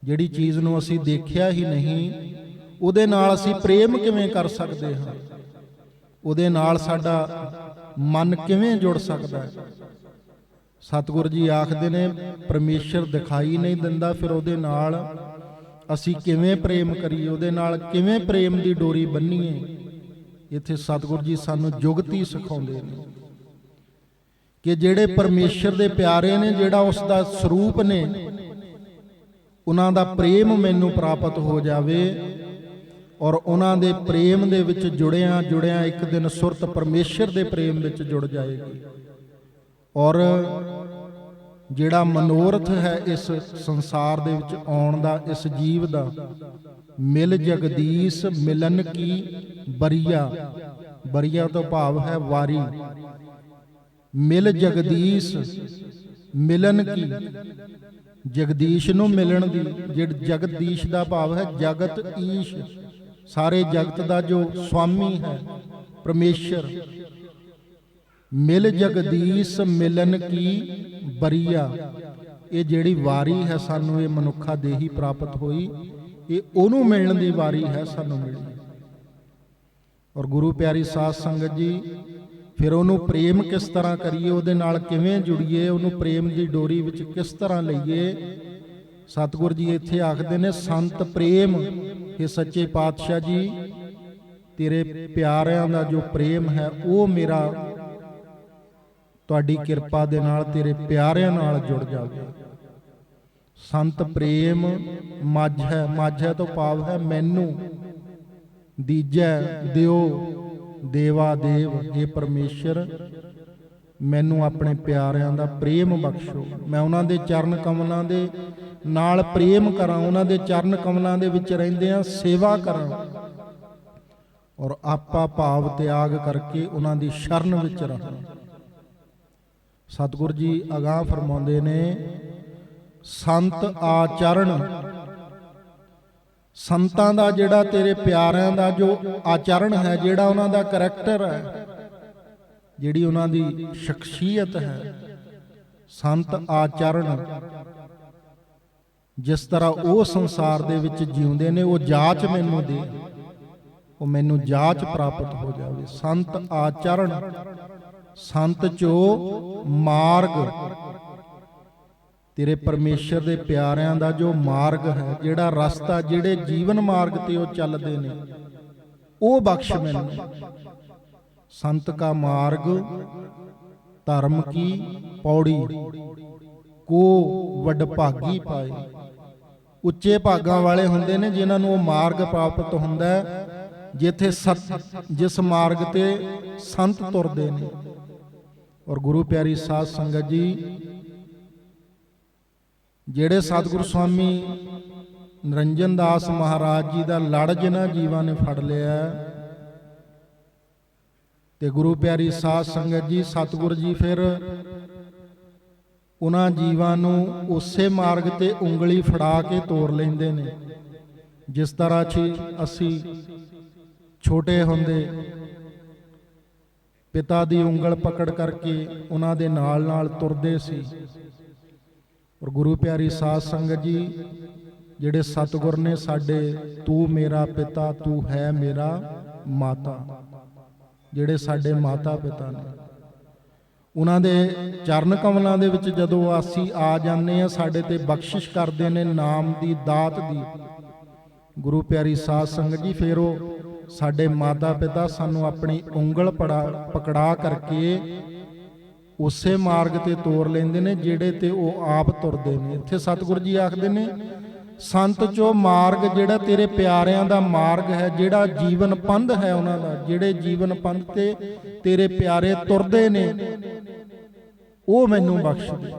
ਜਿਹੜੀ ਚੀਜ਼ ਨੂੰ ਅਸੀਂ ਦੇਖਿਆ ਹੀ ਨਹੀਂ, ਉਹਦੇ ਨਾਲ ਅਸੀਂ ਪ੍ਰੇਮ ਕਿਵੇਂ ਕਰ ਸਕਦੇ ਹਾਂ? ਉਹਦੇ ਨਾਲ ਸਾਡਾ ਮਨ ਕਿਵੇਂ ਜੁੜ ਸਕਦਾ ਹੈ? ਸਤਿਗੁਰ ਜੀ ਆਖਦੇ ਨੇ ਪਰਮੇਸ਼ਰ ਦਿਖਾਈ ਨਹੀਂ ਦਿੰਦਾ, ਫਿਰ ਉਹਦੇ ਨਾਲ ਅਸੀਂ ਕਿਵੇਂ ਪ੍ਰੇਮ ਕਰੀਏ, ਉਹਦੇ ਨਾਲ ਕਿਵੇਂ ਪ੍ਰੇਮ ਦੀ ਡੋਰੀ ਬੰਨੀਏ। ਇੱਥੇ ਸਤਿਗੁਰ ਜੀ ਸਾਨੂੰ ਜੁਗਤੀ ਸਿਖਾਉਂਦੇ ਨੇ ਕਿ ਜਿਹੜੇ ਪਰਮੇਸ਼ਰ ਦੇ ਪਿਆਰੇ ਨੇ, ਜਿਹੜਾ ਉਸ ਦਾ ਸਰੂਪ ਨੇ, ਉਹਨਾਂ ਦਾ ਪ੍ਰੇਮ ਮੈਨੂੰ ਪ੍ਰਾਪਤ ਹੋ ਜਾਵੇ ਔਰ ਉਹਨਾਂ ਦੇ ਪ੍ਰੇਮ ਦੇ ਵਿੱਚ ਜੁੜਿਆਂ ਜੁੜਿਆਂ ਇੱਕ ਦਿਨ ਸੁਰਤ ਪਰਮੇਸ਼ਰ ਦੇ ਪ੍ਰੇਮ ਵਿੱਚ ਜੁੜ ਜਾਏਗੀ। ਔਰ ਜਿਹੜਾ ਮਨੋਰਥ ਹੈ ਇਸ ਸੰਸਾਰ ਦੇ ਵਿੱਚ ਆਉਣ ਦਾ, ਇਸ ਜੀਵ ਦਾ, ਮਿਲ ਜਗਦੀਸ਼ ਮਿਲਨ ਕੀ ਬਰੀਆ, ਬਰੀਆ ਤੋਂ ਭਾਵ ਹੈ ਵਾਰੀ। ਮਿਲ ਜਗਦੀਸ਼ ਮਿਲਨ ਕੀ, ਜਗਦੀਸ਼ ਨੂੰ ਮਿਲਣ ਦੀ। ਜਗਦੀਸ਼ ਦਾ ਭਾਵ ਹੈ ਜਗਤ ਈਸ਼, ਸਾਰੇ ਜਗਤ ਦਾ ਜੋ ਸੁਆਮੀ ਹੈ ਪਰਮੇਸ਼ਰ। ਮਿਲ ਜਗਦੀਸ਼ ਮਿਲਨ ਕੀ ਬਰੀਆ, ਇਹ ਜਿਹੜੀ ਵਾਰੀ ਹੈ ਸਾਨੂੰ ਇਹ ਮਨੁੱਖਾ ਦੇਹੀ ਪ੍ਰਾਪਤ ਹੋਈ, ਇਹ ਉਹਨੂੰ ਮਿਲਣ ਦੀ ਵਾਰੀ ਹੈ ਸਾਨੂੰ ਮਿਲੀ। ਔਰ ਗੁਰੂ ਪਿਆਰੀ ਸਾਧ ਸੰਗਤ ਜੀ, ਫਿਰ ਉਹਨੂੰ ਪ੍ਰੇਮ ਕਿਸ ਤਰ੍ਹਾਂ ਕਰੀਏ, ਉਹਦੇ ਨਾਲ ਕਿਵੇਂ ਜੁੜੀਏ, ਉਹਨੂੰ ਪ੍ਰੇਮ ਦੀ ਡੋਰੀ ਵਿੱਚ ਕਿਸ ਤਰ੍ਹਾਂ ਲਈਏ। ਸਤਿਗੁਰ ਜੀ ਇੱਥੇ ਆਖਦੇ ਨੇ ਸੰਤ ਪ੍ਰੇਮ, ਇਹ ਸੱਚੇ ਪਾਤਸ਼ਾਹ ਜੀ ਤੇਰੇ ਪਿਆਰਿਆਂ ਦਾ ਜੋ ਪ੍ਰੇਮ ਹੈ ਉਹ ਮੇਰਾ ਤੁਹਾਡੀ ਕਿਰਪਾ ਦੇ ਨਾਲ ਤੇਰੇ ਪਿਆਰਿਆਂ ਨਾਲ ਜੁੜ ਜਾਵੇ। ਸੰਤ ਪ੍ਰੇਮ ਮੱਝ ਹੈ, ਮੱਝ ਹੈ ਤੋਂ ਭਾਵ ਹੈ ਮੈਨੂੰ। ਦੀਜੈ ਦਿਓ ਦੇਵਾ ਦੇਵ, ਇਹ ਪਰਮੇਸ਼ਰ ਮੈਨੂੰ ਆਪਣੇ ਪਿਆਰਿਆਂ ਦਾ ਪ੍ਰੇਮ ਬਖਸ਼ੋ। ਮੈਂ ਉਹਨਾਂ ਦੇ ਚਰਨ ਕਮਲਾਂ ਦੇ ਨਾਲ ਪ੍ਰੇਮ ਕਰਾਂ, ਉਹਨਾਂ ਦੇ ਚਰਨ ਕਮਲਾਂ ਦੇ ਵਿੱਚ ਰਹਿੰਦਿਆਂ ਸੇਵਾ ਕਰਾਂ ਔਰ ਆਪਾ ਭਾਵ ਤਿਆਗ ਕਰਕੇ ਉਹਨਾਂ ਦੀ ਸ਼ਰਨ ਵਿੱਚ ਰਹਾਂ। ਸਤਿਗੁਰ ਜੀ ਅਗਾਂਹ ਫਰਮਾਉਂਦੇ ਨੇ ਸੰਤ ਆਚਰਣ, ਸੰਤਾਂ ਦਾ ਜਿਹੜਾ ਤੇਰੇ ਪਿਆਰਿਆਂ ਦਾ ਜੋ ਆਚਰਣ ਹੈ, ਜਿਹੜਾ ਉਹਨਾਂ ਦਾ ਕਰੈਕਟਰ ਹੈ, ਜਿਹੜੀ ਉਹਨਾਂ ਦੀ ਸ਼ਖਸੀਅਤ ਹੈ, ਸੰਤ ਆਚਰਣ, ਜਿਸ ਤਰ੍ਹਾਂ ਉਹ ਸੰਸਾਰ ਦੇ ਵਿੱਚ ਜਿਉਂਦੇ ਨੇ, ਉਹ ਜਾਚ ਮੈਨੂੰ ਦੇ, ਉਹ ਮੈਨੂੰ ਜਾਚ ਪ੍ਰਾਪਤ ਹੋ ਜਾਵੇ। ਸੰਤ ਆਚਰਣ, ਸੰਤ ਚੋ ਮਾਰਗ, ਤੇਰੇ ਪਰਮੇਸ਼ਰ ਦੇ ਪਿਆਰਿਆਂ ਦਾ ਜੋ ਮਾਰਗ ਹੈ, ਜਿਹੜਾ ਰਸਤਾ, ਜਿਹੜੇ ਜੀਵਨ ਮਾਰਗ ਤੇ ਉਹ ਚੱਲਦੇ ਨੇ, ਉਹ ਬਖਸ਼ ਮੈਨੂੰ। ਸੰਤ ਕਾ ਮਾਰਗ ਧਰਮ ਕੀ ਪੌੜੀ, ਕੋ ਵਡਭਾਗੀ ਪਾਏ। ਉੱਚੇ ਭਾਗਾਂ ਵਾਲੇ ਹੁੰਦੇ ਨੇ ਜਿਨ੍ਹਾਂ ਨੂੰ ਉਹ ਮਾਰਗ ਪ੍ਰਾਪਤ ਹੁੰਦਾ ਹੈ ਜਿੱਥੇ ਜਿਸ ਮਾਰਗ ਤੇ ਸੰਤ ਤੁਰਦੇ ਨੇ। ਔਰ ਗੁਰੂ ਪਿਆਰੀ ਸਾਧ ਸੰਗਤ ਜੀ, ਜਿਹੜੇ ਸਤਿਗੁਰੂ ਸਵਾਮੀ ਨਿਰੰਜਨ ਦਾਸ ਮਹਾਰਾਜ ਜੀ ਦਾ ਲੜ ਜਿਨ੍ਹਾਂ ਜੀਵਾਂ ਨੇ ਫੜ ਲਿਆ, ਤੇ ਗੁਰੂ ਪਿਆਰੀ ਸਾਧ ਸੰਗਤ ਜੀ, ਸਤਿਗੁਰ ਜੀ ਫਿਰ ਉਹਨਾਂ ਜੀਵਾਂ ਨੂੰ ਉਸੇ ਮਾਰਗ ਤੇ ਉਂਗਲੀ ਫੜਾ ਕੇ ਤੋਰ ਲੈਂਦੇ ਨੇ। ਜਿਸ ਤਰ੍ਹਾਂ ਅਸੀਂ ਛੋਟੇ ਹੁੰਦੇ ਪਿਤਾ ਦੀ ਉਂਗਲ ਪਕੜ ਕਰਕੇ ਉਹਨਾਂ ਦੇ ਨਾਲ ਨਾਲ ਤੁਰਦੇ ਸੀ। ਔਰ ਗੁਰੂ ਪਿਆਰੀ ਸਾਧ ਸੰਗਤ ਜੀ, ਜਿਹੜੇ ਸਤਿਗੁਰ ਨੇ ਸਾਡੇ, ਤੂੰ ਮੇਰਾ ਪਿਤਾ ਤੂੰ ਹੈ ਮੇਰਾ ਮਾਤਾ, ਜਿਹੜੇ ਸਾਡੇ ਮਾਤਾ ਪਿਤਾ ਨੇ, ਉਹਨਾਂ ਦੇ ਚਰਨ ਕਮਲਾਂ ਦੇ ਵਿੱਚ ਜਦੋਂ ਅਸੀਂ ਆ ਜਾਂਦੇ ਹਾਂ, ਸਾਡੇ ਤੇ ਬਖਸ਼ਿਸ਼ ਕਰਦੇ ਨੇ ਨਾਮ ਦੀ ਦਾਤ ਦੀ। ਗੁਰੂ ਪਿਆਰੀ ਸਾਧ ਸੰਗਤ ਜੀ, ਫਿਰ ਉਹ ਸਾਡੇ ਮਾਤਾ ਪਿਤਾ ਸਾਨੂੰ ਆਪਣੀ ਉਂਗਲ ਪਕੜਾ ਕਰਕੇ ਉਸੇ ਮਾਰਗ ਤੇ ਤੋਰ ਲੈਂਦੇ ਨੇ ਜਿਹੜੇ ਤੇ ਉਹ ਆਪ ਤੁਰਦੇ ਨੇ। ਇੱਥੇ ਸਤਿਗੁਰੂ ਜੀ ਆਖਦੇ ਨੇ ਸੰਤ ਚੋ ਮਾਰਗ ਜਿਹੜਾ ਤੇਰੇ ਪਿਆਰਿਆਂ ਦਾ ਮਾਰਗ ਹੈ, ਜਿਹੜਾ ਜੀਵਨ ਪੰਧ ਹੈ ਉਹਨਾਂ ਦਾ, ਜਿਹੜੇ ਜੀਵਨ ਪੰਧ ਤੇ ਤੇਰੇ ਪਿਆਰੇ ਤੁਰਦੇ ਨੇ, ਉਹ ਮੈਨੂੰ ਬਖਸ਼ ਦੇ,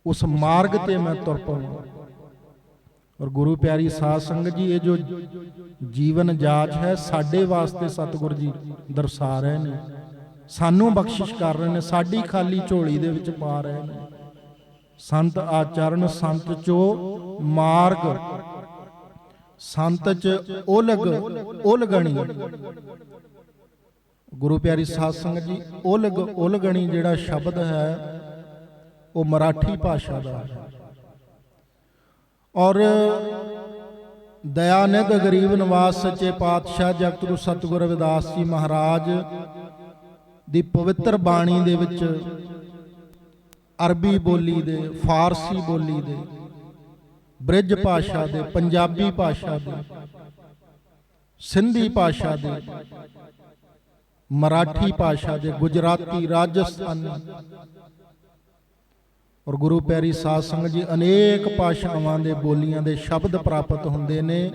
ਉਸ ਮਾਰਗ ਤੇ ਮੈਂ ਤੁਰ ਪਵਾਂ। ਔਰ ਗੁਰੂ ਪਿਆਰੀ ਸਾਧ ਸੰਗਤ ਜੀ, ਇਹ ਜੋ ਜੀਵਨ ਜਾਚ ਹੈ ਸਾਡੇ ਵਾਸਤੇ ਸਤਿਗੁਰੂ ਜੀ ਦਰਸਾ ਰਹੇ ਨੇ, ਸਾਨੂੰ ਬਖਸ਼ਿਸ਼ ਕਰ ਰਹੇ ਨੇ, ਸਾਡੀ ਖਾਲੀ ਝੋਲੀ ਦੇ ਵਿੱਚ ਪਾ ਰਹੇ ਨੇ। ਸੰਤ ਆਚਰਨ ਸੰਤ ਚੋ ਮਾਰਗ, ਸੰਤ ਚ ਉਲਗਣੀ। ਗੁਰੂ ਪਿਆਰੀ ਸਾਧ ਸੰਗਤ ਜੀ, ਉਲਗਣੀ ਜਿਹੜਾ ਸ਼ਬਦ ਹੈ ਉਹ ਮਰਾਠੀ ਭਾਸ਼ਾ ਦਾ ਹੈ। ਔਰ ਦਇਆਨਿਧ ਗਰੀਬ ਨਿਵਾਸ ਸੱਚੇ ਪਾਤਸ਼ਾਹ ਜਗਤ ਗੁਰੂ ਸਤਿਗੁਰੂ ਰਵਿਦਾਸ ਜੀ ਮਹਾਰਾਜ ਦੀ ਪਵਿੱਤਰ ਬਾਣੀ ਦੇ ਵਿੱਚ ਅਰਬੀ ਬੋਲੀ ਦੇ, ਫਾਰਸੀ ਬੋਲੀ ਦੇ, ਬ੍ਰਿਜ ਭਾਸ਼ਾ ਦੇ, ਪੰਜਾਬੀ ਭਾਸ਼ਾ ਦੇ, ਸਿੰਧੀ ਭਾਸ਼ਾ ਦੇ, ਮਰਾਠੀ ਭਾਸ਼ਾ ਦੇ, ਗੁਜਰਾਤੀ, ਰਾਜਸਥਾਨੀ ਔਰ ਗੁਰੂ ਪਿਆਰੀ ਸਾਧ ਸੰਗਤ ਜੀ ਅਨੇਕ ਭਾਸ਼ਾਵਾਂ ਦੇ ਬੋਲੀਆਂ ਦੇ ਸ਼ਬਦ ਪ੍ਰਾਪਤ ਹੁੰਦੇ ਨੇ,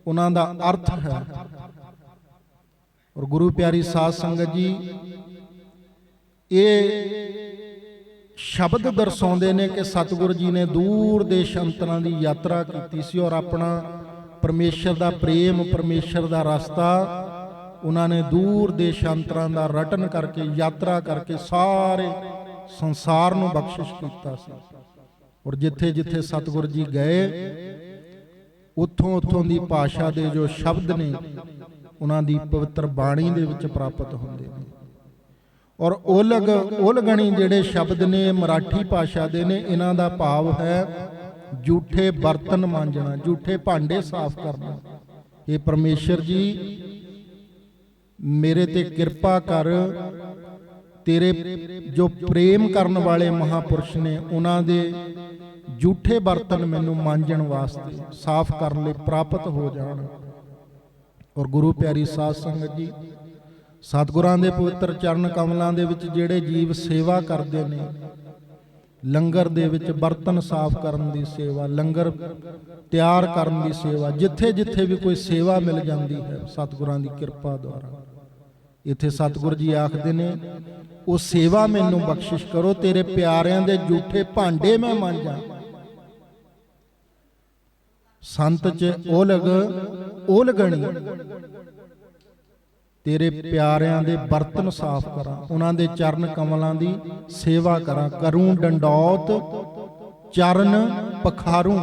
ਉਹਨਾਂ ਦਾ ਅਰਥ ਹੈ। ਔਰ ਗੁਰੂ ਪਿਆਰੀ ਸਾਧ ਸੰਗਤ ਜੀ ਇਹ ਸ਼ਬਦ ਦਰਸਾਉਂਦੇ ਨੇ ਕਿ ਸਤਿਗੁਰੂ ਜੀ ਨੇ ਦੂਰ ਦੇਸ਼ ਅੰਤਰਾਂ ਦੀ ਯਾਤਰਾ ਕੀਤੀ ਸੀ ਔਰ ਆਪਣਾ ਪਰਮੇਸ਼ਰ ਦਾ ਪ੍ਰੇਮ, ਪਰਮੇਸ਼ਰ ਦਾ ਰਸਤਾ ਉਹਨਾਂ ਨੇ ਦੂਰ ਦੇਸ਼ਾਂਤਰਾਂ ਦਾ ਰਟਨ ਕਰਕੇ, ਯਾਤਰਾ ਕਰਕੇ ਸਾਰੇ ਸੰਸਾਰ ਨੂੰ ਬਖਸ਼ਿਸ਼ ਕੀਤਾ ਸੀ। ਔਰ ਜਿੱਥੇ ਜਿੱਥੇ ਸਤਿਗੁਰੂ ਜੀ ਗਏ ਉੱਥੋਂ ਦੀ ਭਾਸ਼ਾ ਦੇ ਜੋ ਸ਼ਬਦ ਨੇ ਉਹਨਾਂ ਦੀ ਪਵਿੱਤਰ ਬਾਣੀ ਦੇ ਵਿੱਚ ਪ੍ਰਾਪਤ ਹੁੰਦੇ ਨੇ। ਔਰ ਉਲਗਣੀ ਜਿਹੜੇ ਸ਼ਬਦ ਨੇ ਮਰਾਠੀ ਭਾਸ਼ਾ ਦੇ ਨੇ, ਇਹਨਾਂ ਦਾ ਭਾਵ ਹੈ ਝੂਠੇ ਬਰਤਨ ਮਾਂਜਣਾ, ਝੂਠੇ ਭਾਂਡੇ ਸਾਫ਼ ਕਰਨਾ। ਇਹ ਪਰਮੇਸ਼ਰ ਜੀ ਮੇਰੇ ਤੇ ਕਿਰਪਾ ਕਰ, ਤੇਰੇ ਜੋ ਪ੍ਰੇਮ ਕਰਨ ਵਾਲੇ ਮਹਾਪੁਰਸ਼ ਨੇ ਉਹਨਾਂ ਦੇ ਝੂਠੇ ਬਰਤਨ ਮੈਨੂੰ ਮਾਂਜਣ ਵਾਸਤੇ, ਸਾਫ਼ ਕਰਨ ਲਈ ਪ੍ਰਾਪਤ ਹੋ ਜਾਣ। ਔਰ ਗੁਰੂ ਪਿਆਰੀ ਸਾਧ ਸੰਗਤ ਜੀ ਸਤਿਗੁਰਾਂ ਦੇ ਪਵਿੱਤਰ ਚਰਨ ਕਮਲਾਂ ਦੇ ਵਿੱਚ ਜਿਹੜੇ ਜੀਵ ਸੇਵਾ ਕਰਦੇ ਨੇ, ਲੰਗਰ ਦੇ ਵਿੱਚ ਬਰਤਨ ਸਾਫ਼ ਕਰਨ ਦੀ ਸੇਵਾ, ਲੰਗਰ ਤਿਆਰ ਕਰਨ ਦੀ ਸੇਵਾ, ਜਿੱਥੇ ਜਿੱਥੇ ਵੀ ਕੋਈ ਸੇਵਾ ਮਿਲ ਜਾਂਦੀ ਹੈ ਸਤਿਗੁਰਾਂ ਦੀ ਕਿਰਪਾ ਦੁਆਰਾ, ਇੱਥੇ ਸਤਿਗੁਰੂ ਜੀ ਆਖਦੇ ਨੇ ਉਹ ਸੇਵਾ ਮੈਨੂੰ ਬਖਸ਼ਿਸ਼ ਕਰੋ, ਤੇਰੇ ਪਿਆਰਿਆਂ ਦੇ ਝੂਠੇ ਭਾਂਡੇ ਮੈਂ ਮਾਂਜਾਂ। ਸੰਤ ਚ ਉਲਗਣੀ, ਤੇਰੇ ਪਿਆਰਿਆਂ ਦੇ ਬਰਤਨ ਸਾਫ਼ ਕਰਾਂ, ਉਹਨਾਂ ਦੇ ਚਰਨ ਕਮਲਾਂ ਦੀ ਸੇਵਾ ਕਰਾਂ, ਕਰੂੰ ਡੰਡੌਤ ਚਰਨ ਪਖਾਰੂ।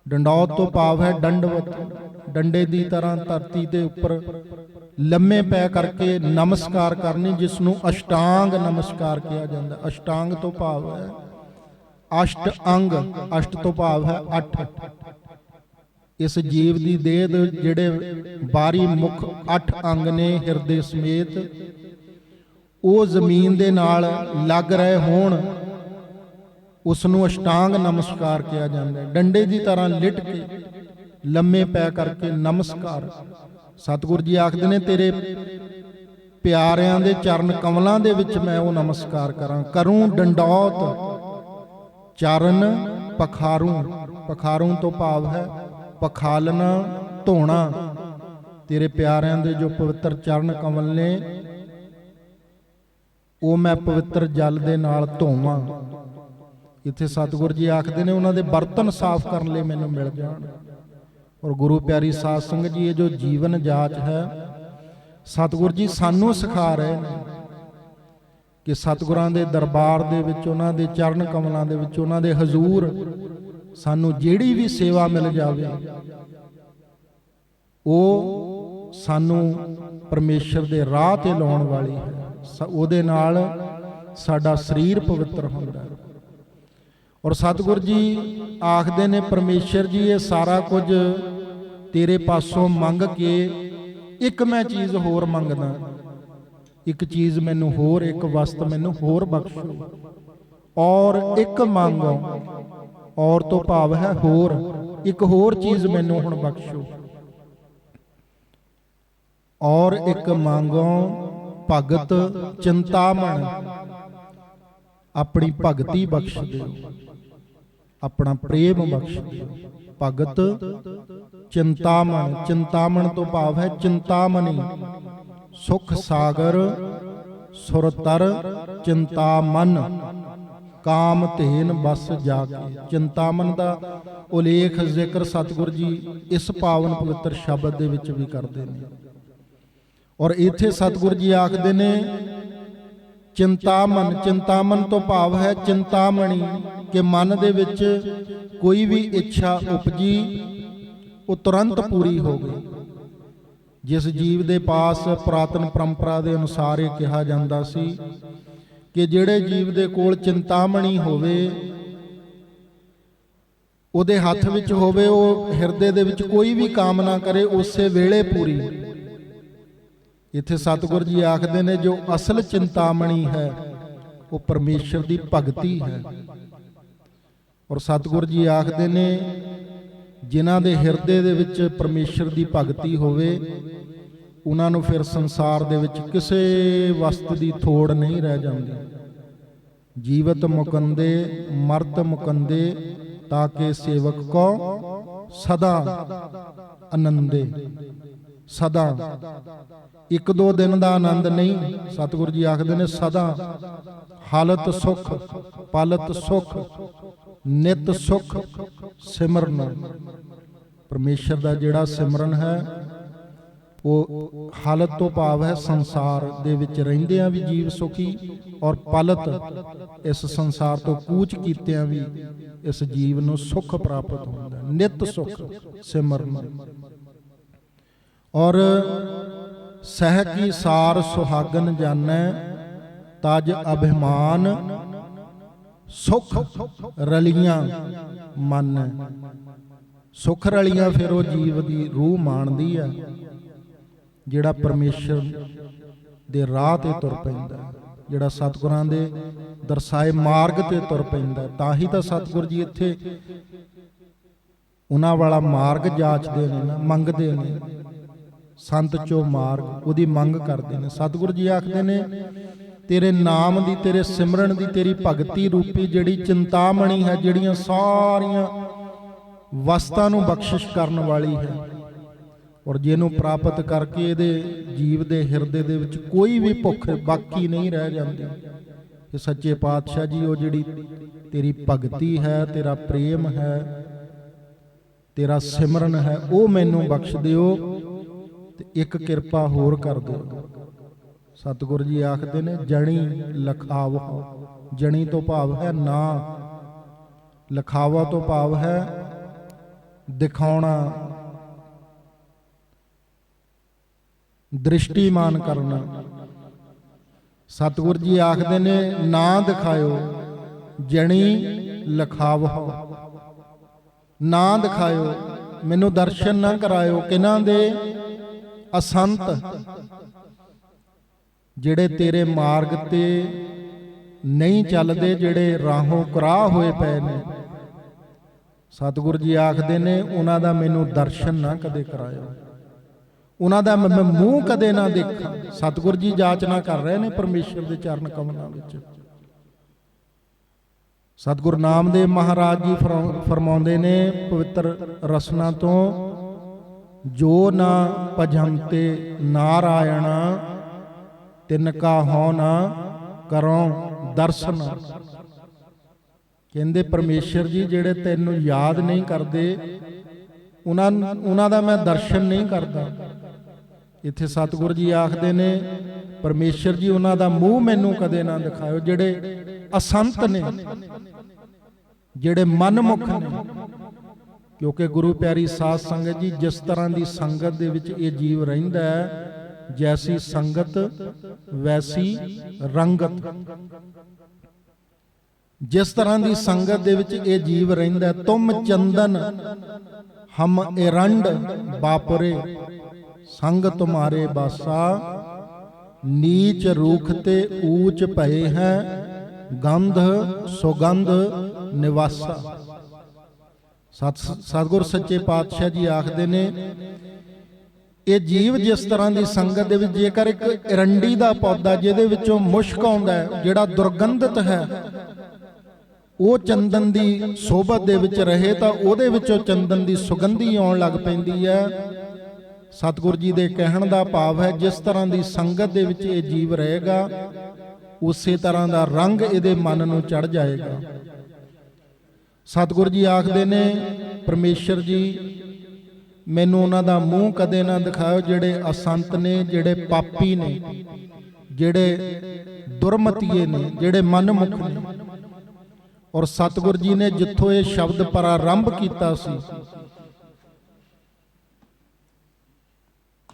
ਡੰਡੌਤ ਤੋਂ ਭਾਵ ਹੈ ਦੰਡਵਤ, ਡੰਡੇ ਦੀ ਤਰ੍ਹਾਂ ਧਰਤੀ ਦੇ ਉੱਪਰ ਲੰਮੇ ਪੈ ਕਰਕੇ ਨਮਸਕਾਰ ਕਰਨੀ, ਜਿਸ ਨੂੰ ਅਸ਼ਟਾਂਗ ਨਮਸਕਾਰ ਕਿਹਾ ਜਾਂਦਾ। ਅਸ਼ਟਾਂਗ ਤੋਂ ਭਾਵ ਹੈ ਅਸ਼ਟ ਅੰਗ, ਅਸ਼ਟ ਤੋਂ ਭਾਵ ਹੈ 8। ਇਸ ਜੀਵ ਦੀ ਦੇਹ ਦੇ ਜਿਹੜੇ ਬਾਰੀ ਮੁੱਖ 8 ਅੰਗ ਨੇ ਹਿਰਦੇ ਸਮੇਤ, ਉਹ ਜ਼ਮੀਨ ਦੇ ਨਾਲ ਲੱਗ ਰਹੇ ਹੋਣ, ਉਸ ਨੂੰ ਅਸ਼ਟਾਂਗ ਨਮਸਕਾਰ ਕਿਹਾ ਜਾਂਦਾ ਹੈ। ਡੰਡੇ ਦੀ ਤਰ੍ਹਾਂ ਲਿਟ ਕੇ ਲੰਮੇ ਪੈ ਕਰਕੇ ਨਮਸਕਾਰ। ਸਤਿਗੁਰੂ ਜੀ ਆਖਦੇ ਨੇ ਤੇਰੇ ਪਿਆਰਿਆਂ ਦੇ ਚਰਨ ਕਮਲਾਂ ਦੇ ਵਿੱਚ ਮੈਂ ਉਹ ਨਮਸਕਾਰ ਕਰਾਂ। ਕਰੂੰ ਡੰਡੌਤ ਚਰਨ ਪਖਾਰੂ, ਪਖਾਰੂ ਤੋਂ ਭਾਵ ਹੈ ਪਖਾਲਣਾ, ਧੋਣਾ। ਤੇਰੇ ਪਿਆਰਿਆਂ ਦੇ ਜੋ ਪਵਿੱਤਰ ਚਰਨ ਕਮਲ ਨੇ ਉਹ ਮੈਂ ਪਵਿੱਤਰ ਜਲ ਦੇ ਨਾਲ ਧੋਵਾਂ। ਇੱਥੇ ਸਤਿਗੁਰੂ ਜੀ ਆਖਦੇ ਨੇ ਉਹਨਾਂ ਦੇ ਬਰਤਨ ਸਾਫ਼ ਕਰਨ ਲਈ ਮੈਨੂੰ ਮਿਲ ਜਾਣ। ਔਰ ਗੁਰੂ ਪਿਆਰੀ ਸਾਧ ਸੰਗਤ ਜੀ ਇਹ ਜੋ ਜੀਵਨ ਜਾਚ ਹੈ ਸਤਿਗੁਰੂ ਜੀ ਸਾਨੂੰ ਸਿਖਾ ਰਹੇ ਨੇ ਕਿ ਸਤਿਗੁਰਾਂ ਦੇ ਦਰਬਾਰ ਦੇ ਵਿੱਚ, ਉਹਨਾਂ ਦੇ ਚਰਨ ਕਮਲਾਂ ਦੇ ਵਿੱਚ, ਉਹਨਾਂ ਦੇ ਹਜ਼ੂਰ ਸਾਨੂੰ ਜਿਹੜੀ ਵੀ ਸੇਵਾ ਮਿਲ ਜਾਵੇ ਉਹ ਸਾਨੂੰ ਪਰਮੇਸ਼ਰ ਦੇ ਰਾਹ ਤੇ ਲਾਉਣ ਵਾਲੀ ਹੈ। ਉਹਦੇ ਨਾਲ ਸਾਡਾ ਸਰੀਰ ਪਵਿੱਤਰ ਹੁੰਦਾ ਹੈ। ਔਰ ਸਤਿਗੁਰੂ ਜੀ ਆਖਦੇ ਨੇ ਪਰਮੇਸ਼ਰ ਜੀ ਇਹ ਸਾਰਾ ਕੁਝ ਤੇਰੇ ਪਾਸੋਂ ਮੰਗ ਕੇ ਇੱਕ ਮੈਂ ਚੀਜ਼ ਹੋਰ ਮੰਗਦਾ, ਇੱਕ ਚੀਜ਼ ਮੈਨੂੰ ਹੋਰ, ਇੱਕ ਵਸਤ ਮੈਨੂੰ ਹੋਰ ਬਖਸ਼ੋ। ਔਰ ਇੱਕ ਮੰਗੋ, ਔਰ ਤੋਂ ਭਾਵ ਹੈ ਹੋਰ, ਇੱਕ ਹੋਰ ਚੀਜ਼ ਮੈਨੂੰ ਹੁਣ ਬਖਸ਼ੋ। ਔਰ ਇੱਕ ਮੰਗੋ ਭਗਤ ਚਿੰਤਾਮਣ, ਆਪਣੀ ਭਗਤੀ ਬਖਸ਼ ਦਿਓ, ਆਪਣਾ ਪ੍ਰੇਮ ਬਖਸ਼ ਦਿਓ। ਭਗਤ ਚਿੰਤਾਮਣ, ਚਿੰਤਾਮਣ ਤੋਂ ਭਾਵ ਹੈ ਚਿੰਤਾਮਣੀ, ਸੁਖ ਸਾਗਰ ਸੁਰਤਰ ਚਿੰਤਾਮਨ, ਕਾਮ ਧੇਨ ਬਸ ਜਾ ਕੇ। ਚਿੰਤਾਮਨ ਦਾ ਉਲੇਖ ਜ਼ਿਕਰ ਸਤਿਗੁਰ ਜੀ ਇਸ ਪਾਵਨ ਪਵਿੱਤਰ ਸ਼ਬਦ ਦੇ ਵਿੱਚ ਵੀ ਕਰਦੇ ਨੇ। ਔਰ ਇੱਥੇ ਸਤਿਗੁਰ ਜੀ ਆਖਦੇ ਨੇ ਚਿੰਤਾਮਨ, ਚਿੰਤਾਮਨ ਤੋਂ ਭਾਵ ਹੈ ਚਿੰਤਾਮਣੀ, ਕਿ ਮਨ ਦੇ ਵਿੱਚ ਕੋਈ ਵੀ ਇੱਛਾ ਉਪਜੀ ਉਹ ਤੁਰੰਤ ਪੂਰੀ ਹੋ ਗਈ। ਜਿਸ ਜੀਵ ਦੇ ਪਾਸ ਪੁਰਾਤਨ ਪਰੰਪਰਾ ਦੇ ਅਨੁਸਾਰ ਇਹ ਕਿਹਾ ਜਾਂਦਾ ਸੀ ਕਿ ਜਿਹੜੇ ਜੀਵ ਦੇ ਕੋਲ ਚਿੰਤਾਮਣੀ ਹੋਵੇ, ਉਹਦੇ ਹੱਥ ਵਿੱਚ ਹੋਵੇ, ਉਹ ਹਿਰਦੇ ਦੇ ਵਿੱਚ ਕੋਈ ਵੀ ਕਾਮਨਾ ਕਰੇ ਉਸੇ ਵੇਲੇ ਪੂਰੀ। ਇੱਥੇ ਸਤਿਗੁਰ ਜੀ ਆਖਦੇ ਨੇ ਜੋ ਅਸਲ ਚਿੰਤਾਮਣੀ ਹੈ ਉਹ ਪਰਮੇਸ਼ਰ ਦੀ ਭਗਤੀ ਹੈ। ਔਰ ਸਤਿਗੁਰ ਜੀ ਆਖਦੇ ਨੇ ਜਿਨ੍ਹਾਂ ਦੇ ਹਿਰਦੇ ਦੇ ਵਿੱਚ ਪਰਮੇਸ਼ਰ ਦੀ ਭਗਤੀ ਹੋਵੇ ਉਹਨਾਂ ਨੂੰ ਫਿਰ ਸੰਸਾਰ ਦੇ ਵਿੱਚ ਕਿਸੇ ਵਸਤੂ ਦੀ ਥੋੜ ਨਹੀਂ ਰਹਿ ਜਾਂਦੀ। ਜੀਵਤ ਮੁਕੰਦੇ ਮਰਤ ਮੁਕੰਦੇ ਤਾਂ ਕਿ ਸੇਵਕ ਕੋ ਸਦਾ ਆਨੰਦੇ। ਸਦਾ ਇੱਕ ਦੋ ਦਿਨ ਦਾ ਆਨੰਦ ਨਹੀਂ, ਸਤਿਗੁਰੂ ਜੀ ਆਖਦੇ ਨੇ ਸਦਾ ਹਾਲਤ ਸੁਖ ਪਾਲਤ ਸੁਖ ਨਿਤ ਸੁਖ ਸਿਮਰਨ। ਪਰਮੇਸ਼ਰ ਦਾ ਜਿਹੜਾ ਸਿਮਰਨ ਹੈ ਉਹ ਹਾਲਤ ਤੋਂ ਭਾਵ ਹੈ ਸੰਸਾਰ ਦੇ ਵਿੱਚ ਰਹਿੰਦਿਆਂ ਵੀ ਜੀਵ ਸੁਖੀ, ਔਰ ਪਲਤ ਇਸ ਸੰਸਾਰ ਤੋਂ ਕੂਚ ਕੀਤਿਆਂ ਵੀ ਇਸ ਜੀਵ ਨੂੰ ਸੁਖ ਪ੍ਰਾਪਤ ਹੁੰਦਾ। ਨਿਤ ਸੁਖ ਸਿਮਰਨ। ਔਰ ਸਹਿ ਕੀ ਸਾਰ ਸੁਹਾਗਨ ਜਾਣੈ ਤਜ ਅਭਿਮਾਨ ਸੁਖ ਰਲੀਆਂ ਮਨ। ਸੁਖ ਰਲੀਆਂ ਫਿਰ ਉਹ ਜੀਵ ਦੀ ਰੂਹ ਮਾਣਦੀ ਆ ਜਿਹੜਾ ਪਰਮੇਸ਼ਰ ਦੇ ਰਾਹ ਤੇ ਤੁਰ ਪੈਂਦਾ, ਜਿਹੜਾ ਸਤਿਗੁਰਾਂ ਦੇ ਦਰਸਾਏ ਮਾਰਗ ਤੇ ਤੁਰ ਪੈਂਦਾ। ਤਾਂ ਹੀ ਤਾਂ ਸਤਿਗੁਰ ਜੀ ਇੱਥੇ ਉਹਨਾਂ ਵਾਲਾ ਮਾਰਗ ਜਾਚਦੇ ਨੇ ਨਾ, ਮੰਗਦੇ ਨੇ। ਸੰਤ ਚੋ ਮਾਰਗ ਉਹਦੀ ਮੰਗ ਕਰਦੇ ਨੇ। ਸਤਿਗੁਰ ਜੀ ਆਖਦੇ ਨੇ ਤੇਰੇ ਨਾਮ ਦੀ, ਤੇਰੇ ਸਿਮਰਨ ਦੀ, ਤੇਰੀ ਭਗਤੀ ਰੂਪੀ ਜਿਹੜੀ ਚਿੰਤਾਮਣੀ ਹੈ, ਜਿਹੜੀਆਂ ਸਾਰੀਆਂ ਵਸਤਾਂ ਨੂੰ ਬਖਸ਼ਿਸ਼ ਕਰਨ ਵਾਲੀ ਹੈ, ਔਰ ਜਿਹਨੂੰ ਪ੍ਰਾਪਤ ਕਰਕੇ ਇਹਦੇ ਜੀਵ ਦੇ ਹਿਰਦੇ ਦੇ ਵਿੱਚ ਕੋਈ ਵੀ ਭੁੱਖ ਬਾਕੀ ਨਹੀਂ ਰਹਿ ਜਾਂਦੀ। ਕਿ ਸੱਚੇ ਪਾਤਸ਼ਾਹ ਜੀ ਉਹ ਜਿਹੜੀ ਤੇਰੀ ਭਗਤੀ ਹੈ, ਤੇਰਾ ਪ੍ਰੇਮ ਹੈ, ਤੇਰਾ ਸਿਮਰਨ ਹੈ, ਉਹ ਮੈਨੂੰ ਬਖਸ਼ ਦਿਓ ਤੇ ਇੱਕ ਕਿਰਪਾ ਹੋਰ ਕਰ ਦਿਓ। ਸਤਿਗੁਰ ਜੀ ਆਖਦੇ ਨੇ ਜਣੀ ਲਖਾਵੋ। ਜਣੀ ਤੋਂ ਭਾਵ ਹੈ ਨਾ, ਲਖਾਵਾ ਤੋਂ ਭਾਵ ਹੈ ਦਿਖਾਉਣਾ, ਦ੍ਰਿਸ਼ਟੀਮਾਨ ਕਰਨਾ। ਸਤਿਗੁਰ ਜੀ ਆਖਦੇ ਨੇ ਨਾ ਦਿਖਾਇਓ, ਜਣੀ ਲਖਾਵੋ। ਨਾ ਦਿਖਾਇਓ, ਮੈਨੂੰ ਦਰਸ਼ਨ ਨਾ ਕਰਾਇਓ। ਕਿਹਨਾਂ ਦੇ? ਅਸੰਤ, ਜਿਹੜੇ ਤੇਰੇ ਮਾਰਗ ਤੇ ਨਹੀਂ ਚੱਲਦੇ, ਜਿਹੜੇ ਰਾਹੋਂ ਕੁਰਾਹ ਹੋਏ ਪਏ ਨੇ। ਸਤਿਗੁਰ ਜੀ ਆਖਦੇ ਨੇ ਉਹਨਾਂ ਦਾ ਮੈਨੂੰ ਦਰਸ਼ਨ ਨਾ ਕਦੇ ਕਰਾਇਓ, ਉਹਨਾਂ ਦਾ ਮੈਂ ਮੂੰਹ ਕਦੇ ਨਾ ਦੇਖਾਂ। ਸਤਿਗੁਰ ਜੀ ਜਾਚਨਾ ਕਰ ਰਹੇ ਨੇ ਪਰਮੇਸ਼ਰ ਦੇ ਚਰਨ ਕਮਲਾਂ ਵਿੱਚ। ਸਤਿਗੁਰੂ ਨਾਮਦੇਵ ਮਹਾਰਾਜ ਜੀ ਫਰਮਾਉਂਦੇ ਨੇ ਪਵਿੱਤਰ ਰਸਨਾ ਤੋਂ, ਜੋ ਨਾ ਭਜੰਤੇ ਨਾਰਾਇਣ ਤਿਨ ਕਾ ਹੋ ਨਾ ਕਰੋ ਦਰਸ਼ਨ। ਕਹਿੰਦੇ ਪਰਮੇਸ਼ਰ ਜੀ ਜਿਹੜੇ ਤੈਨੂੰ ਯਾਦ ਨਹੀਂ ਕਰਦੇ ਉਹਨਾਂ ਦਾ ਮੈਂ ਦਰਸ਼ਨ ਨਹੀਂ ਕਰਦਾ। ਇੱਥੇ ਸਤਿਗੁਰੂ ਜੀ ਆਖਦੇ ਨੇ ਪਰਮੇਸ਼ਰ ਜੀ ਉਹਨਾਂ ਦਾ ਮੂੰਹ ਮੈਨੂੰ ਕਦੇ ਨਾ ਦਿਖਾਇਓ, ਜਿਹੜੇ ਅਸੰਤ ਨੇ, ਜਿਹੜੇ ਮਨਮੁਖ ਨੇ। ਕਿਉਂਕਿ ਗੁਰੂ ਪਿਆਰੀ ਸਾਧ ਸੰਗਤ ਜੀ, ਜਿਸ ਤਰ੍ਹਾਂ ਦੀ ਸੰਗਤ ਦੇ ਵਿੱਚ ਇਹ ਜੀਵ ਰਹਿੰਦਾ ਹੈ, ਜੈਸੀ ਸੰਗਤ ਵੈਸੀ ਰੰਗਤ। ਜਿਸ ਤਰ੍ਹਾਂ ਦੀ ਸੰਗਤ ਦੇ ਵਿੱਚ ਇਹ ਜੀਵ ਰਹਿੰਦਾ, ਤੁਮ ਚੰਦਨ ਹਮ ਏਰੰਡ ਬਾਪਰੇ ਸੰਗ ਤੁਮਾਰੇ ਬਾਸਾ, ਨੀਚ ਰੂਖ ਤੇ ਊਚ ਭਏ ਹੈ ਗੰਧ ਸੁਗੰਧ ਨਿਵਾਸਾ। ਸਤਿਗੁਰ ਸੱਚੇ ਪਾਤਸ਼ਾਹ ਜੀ ਆਖਦੇ ਨੇ, ਇਹ ਜੀਵ ਜਿਸ ਤਰ੍ਹਾਂ ਦੀ ਸੰਗਤ ਦੇ ਵਿੱਚ, ਜੇਕਰ ਇੱਕ ਐਰੰਡੀ ਦਾ ਪੌਦਾ ਜਿਹਦੇ ਵਿੱਚੋਂ ਮੁਸ਼ਕ ਆਉਂਦਾ ਹੈ, ਜਿਹੜਾ ਦੁਰਗੰਧਿਤ ਹੈ, ਉਹ ਚੰਦਨ ਦੀ ਸੋਭਤ ਦੇ ਵਿੱਚ ਰਹੇ ਤਾਂ ਉਹਦੇ ਵਿੱਚੋਂ ਚੰਦਨ ਦੀ ਸੁਗੰਧੀ ਆਉਣ ਲੱਗ ਪੈਂਦੀ ਹੈ। ਸਤਿਗੁਰ ਜੀ ਦੇ ਕਹਿਣ ਦਾ ਭਾਵ ਹੈ, ਜਿਸ ਤਰ੍ਹਾਂ ਦੀ ਸੰਗਤ ਦੇ ਵਿੱਚ ਇਹ ਜੀਵ ਰਹੇਗਾ, ਉਸੇ ਤਰ੍ਹਾਂ ਦਾ ਰੰਗ ਇਹਦੇ ਮਨ ਨੂੰ ਚੜ੍ਹ ਜਾਏਗਾ। ਸਤਿਗੁਰ ਜੀ ਆਖਦੇ ਨੇ, ਪਰਮੇਸ਼ਰ ਜੀ ਮੈਨੂੰ ਉਹਨਾਂ ਦਾ ਮੂੰਹ ਕਦੇ ਨਾ ਦਿਖਾਓ ਜਿਹੜੇ ਅਸੰਤ ਨੇ, ਜਿਹੜੇ ਪਾਪੀ ਨੇ, ਜਿਹੜੇ ਦੁਰਮਤੀਏ ਨੇ, ਜਿਹੜੇ ਮਨਮੁਖ ਨੇ। ਔਰ ਸਤਿਗੁਰ ਜੀ ਨੇ ਜਿੱਥੋਂ ਇਹ ਸ਼ਬਦ ਪ੍ਰਾਰੰਭ ਕੀਤਾ ਸੀ,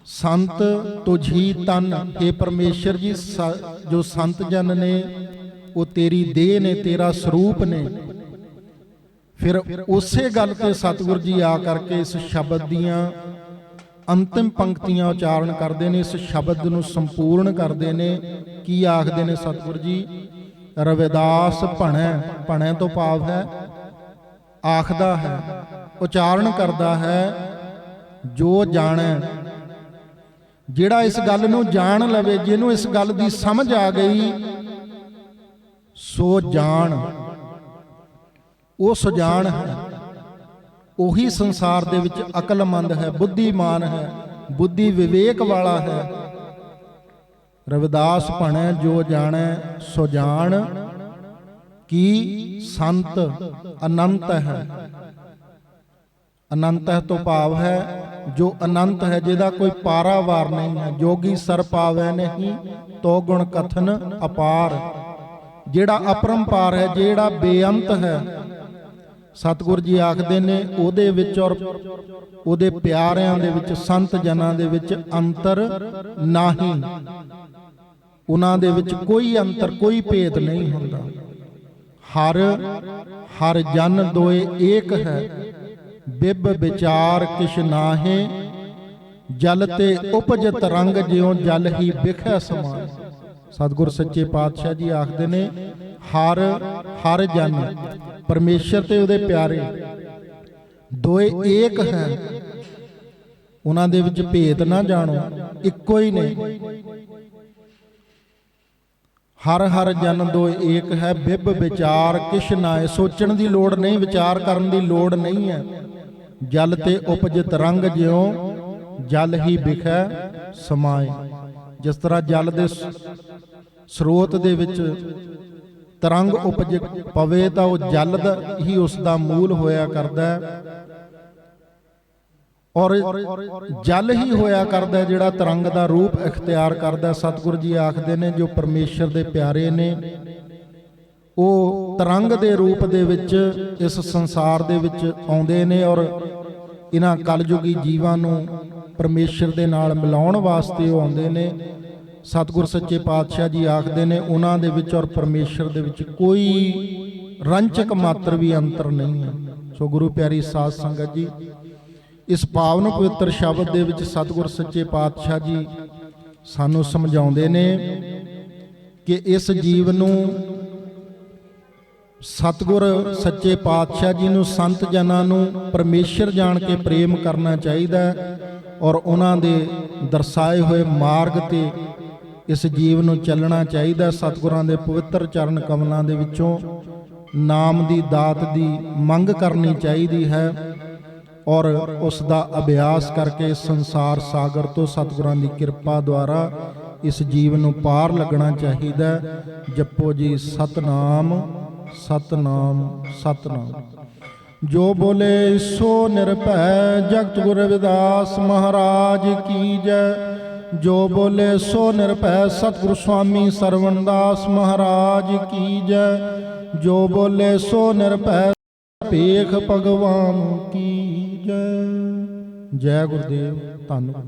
ਸੰਤ ਤੁਝੀ ਤਨ, हे ਪਰਮੇਸ਼ਰ ਜੀ ਜੋ ਸੰਤ ਜਨ ਨੇ ਉਹ ਤੇਰੀ ਦੇਹ ਨੇ, ਤੇਰਾ ਸਰੂਪ ਨੇ। ਫਿਰ ਉਸੇ ਗੱਲ ਤੇ ਸਤਿਗੁਰ ਜੀ ਆ ਕਰਕੇ ਇਸ ਸ਼ਬਦ ਦੀਆਂ ਅੰਤਿਮ ਪੰਕਤੀਆਂ ਉਚਾਰਨ ਕਰਦੇ ਨੇ, ਇਸ ਸ਼ਬਦ ਨੂੰ ਸੰਪੂਰਨ ਕਰਦੇ ਨੇ। ਕੀ ਆਖਦੇ ਨੇ ਸਤਿਗੁਰ ਜੀ? ਰਵਿਦਾਸ ਭਣੈ, ਭਣੈ ਤੋਂ ਭਾਵ ਹੈ ਆਖਦਾ ਹੈ, ਉਚਾਰਨ ਕਰਦਾ ਹੈ, ਜੋ ਜਾਣੈ। ਜਿਹੜਾ ਇਸ ਗੱਲ ਨੂੰ ਜਾਣ ਲਵੇ, ਜਿਹਨੂੰ ਇਸ ਗੱਲ ਦੀ ਸਮਝ ਆ ਗਈ, ਸੋ ਜਾਣ, ਉਹ ਸੁਜਾਨ ਹੈ, ਉਹੀ ਸੰਸਾਰ ਦੇ ਵਿੱਚ ਅਕਲਮੰਦ ਹੈ, ਬੁੱਧੀਮਾਨ ਹੈ, ਬੁੱਧੀ ਵਿਵੇਕ ਵਾਲਾ ਹੈ। ਰਵਿਦਾਸ ਭਣੈ ਜੋ ਜਾਣੈ ਸੋ ਜਾਣ, ਕੀ ਸੰਤ ਅਨੰਤ ਹੈ। ਅਨੰਤ ਹੈ ਤੋਂ ਭਾਵ ਹੈ ਜੋ ਅਨੰਤ ਹੈ, ਜਿਹਦਾ ਕੋਈ ਪਾਰਾਵਾਰ ਨਹੀਂ ਹੈ। ਜੋਗੀ ਸਰ ਪਾਵੈ ਨਹੀਂ ਤੋ ਗੁਣ ਕਥਨ ਅਪਾਰ, ਜਿਹੜਾ ਅਪਰੰਪਾਰ ਹੈ, ਜਿਹੜਾ ਬੇਅੰਤ ਹੈ। ਸਤਿਗੁਰ ਜੀ ਆਖਦੇ ਨੇ, ਉਹਦੇ ਵਿੱਚ ਔਰ ਉਹਦੇ ਪਿਆਰਿਆਂ ਦੇ ਵਿੱਚ, ਸੰਤ ਜਨਾਂ ਦੇ ਵਿੱਚ ਅੰਤਰ ਨਹੀਂ। ਉਹਨਾਂ ਦੇ ਵਿੱਚ ਕੋਈ ਅੰਤਰ, ਕੋਈ ਭੇਦ ਨਹੀਂ ਹੁੰਦਾ। ਹਰ ਹਰ ਜਨ ਦੋਏ ਏਕ ਹੈ, ਬਿਬ ਵਿਚਾਰ ਕਿਛ ਨਾਹੇ। ਜਲ ਤੇ ਉਪਜਤ ਰੰਗ ਜਿਉ ਜਲ ਹੀ ਬਿਖੈ ਸਮਾਏ। ਸਤਿਗੁਰ ਸੱਚੇ ਪਾਤਸ਼ਾਹ ਜੀ ਆਖਦੇ ਨੇ, ਹਰ ਹਰ ਜਨ, ਪਰਮੇਸ਼ਰ ਤੇ ਉਹਦੇ ਪਿਆਰੇ ਦੋਏ ਏਕ ਹੈ, ਉਹਨਾਂ ਦੇ ਵਿੱਚ ਭੇਦ ਨਾ ਜਾਣੋ, ਇੱਕੋ ਹੀ ਨੇ। ਹਰ ਹਰ ਜਨ ਦੋਏ ਏਕ ਹੈ, ਬਿਬ ਵਿਚਾਰ ਕਿਛ ਨਾਏ। ਸੋਚਣ ਦੀ ਲੋੜ ਨਹੀਂ, ਵਿਚਾਰ ਕਰਨ ਦੀ ਲੋੜ ਨਹੀਂ ਹੈ। ਜਲ ਤੇ ਉਪਜਿਤ ਰੰਗ ਜਿਉ ਜਲ ਹੀ ਬਿਖੈ ਸਮਾਏ। ਜਿਸ ਤਰ੍ਹਾਂ ਜਲ ਦੇ ਸਰੋਤ ਦੇ ਵਿੱਚ ਤਰੰਗ ਉਪਜ ਪਵੇ ਤਾਂ ਉਹ ਜਲ ਦਾ ਹੀ ਉਸ ਦਾ ਮੂਲ ਹੋਇਆ ਕਰਦਾ ਹੈ, ਔਰ ਜਲ ਹੀ ਹੋਇਆ ਕਰਦਾ ਜਿਹੜਾ ਤਰੰਗ ਦਾ ਰੂਪ ਇਖਤਿਆਰ ਕਰਦਾ। ਸਤਿਗੁਰੂ ਜੀ ਆਖਦੇ ਨੇ, ਜੋ ਪਰਮੇਸ਼ਰ ਦੇ ਪਿਆਰੇ ਨੇ ਉਹ ਤਰੰਗ ਦੇ ਰੂਪ ਦੇ ਵਿੱਚ ਇਸ ਸੰਸਾਰ ਦੇ ਵਿੱਚ ਆਉਂਦੇ ਨੇ, ਔਰ ਇਹਨਾਂ ਕਲਯੁਗੀ ਜੀਵਾਂ ਨੂੰ ਪਰਮੇਸ਼ਰ ਦੇ ਨਾਲ ਮਿਲਾਉਣ ਵਾਸਤੇ ਉਹ ਆਉਂਦੇ ਨੇ। ਸਤਿਗੁਰ ਸੱਚੇ ਪਾਤਸ਼ਾਹ ਜੀ ਆਖਦੇ ਨੇ, ਉਹਨਾਂ ਦੇ ਵਿੱਚ ਔਰ ਪਰਮੇਸ਼ਰ ਦੇ ਵਿੱਚ ਕੋਈ ਰੰਚਕ ਮਾਤਰ ਵੀ ਅੰਤਰ ਨਹੀਂ ਹੈ। ਸੋ ਗੁਰੂ ਪਿਆਰੀ ਸਾਧ ਸੰਗਤ ਜੀ, ਇਸ ਪਾਵਨ ਪਵਿੱਤਰ ਸ਼ਬਦ ਦੇ ਵਿੱਚ ਸਤਿਗੁਰ ਸੱਚੇ ਪਾਤਸ਼ਾਹ ਜੀ ਸਾਨੂੰ ਸਮਝਾਉਂਦੇ ਨੇ ਕਿ ਇਸ ਜੀਵ ਨੂੰ ਸਤਿਗੁਰ ਸੱਚੇ ਪਾਤਸ਼ਾਹ ਜੀ ਨੂੰ, ਸੰਤ ਜਨਾਂ ਨੂੰ ਪਰਮੇਸ਼ਰ ਜਾਣ ਕੇ ਪ੍ਰੇਮ ਕਰਨਾ ਚਾਹੀਦਾ ਹੈ, ਔਰ ਉਹਨਾਂ ਦੇ ਦਰਸਾਏ ਹੋਏ ਮਾਰਗ ਤੇ ਇਸ ਜੀਵ ਨੂੰ ਚੱਲਣਾ ਚਾਹੀਦਾ। ਸਤਿਗੁਰਾਂ ਦੇ ਪਵਿੱਤਰ ਚਰਨ ਕਮਲਾਂ ਦੇ ਵਿੱਚੋਂ ਨਾਮ ਦੀ ਦਾਤ ਦੀ ਮੰਗ ਕਰਨੀ ਚਾਹੀਦੀ ਹੈ, ਔਰ ਉਸ ਦਾ ਅਭਿਆਸ ਕਰਕੇ ਸੰਸਾਰ ਸਾਗਰ ਤੋਂ ਸਤਿਗੁਰਾਂ ਦੀ ਕਿਰਪਾ ਦੁਆਰਾ ਇਸ ਜੀਵ ਨੂੰ ਪਾਰ ਲੱਗਣਾ ਚਾਹੀਦਾ। ਜਪੋ ਜੀ ਸਤਨਾਮ ਸਤਨਾਮ ਸਤਨਾਮ। ਜੋ ਬੋਲੇ ਸੋ ਨਿਰਭੈ, ਜਗਤ ਗੁਰੂ ਰਵਿਦਾਸ ਮਹਾਰਾਜ ਕੀ ਜੈ। ਜੋ ਬੋਲੇ ਸੋ ਨਿਰਭੈ, ਸਤਿਗੁਰੂ ਸੁਆਮੀ ਸਰਵਣਦਾਸ ਮਹਾਰਾਜ ਕੀ ਜੈ। ਜੋ ਬੋਲੇ ਸੋ ਨਿਰਭੈ, ਭੇਖ ਭਗਵਾਨ ਕੀ ਜੈ। ਜੈ ਗੁਰਦੇਵ। ਧੰਨਵਾਦ।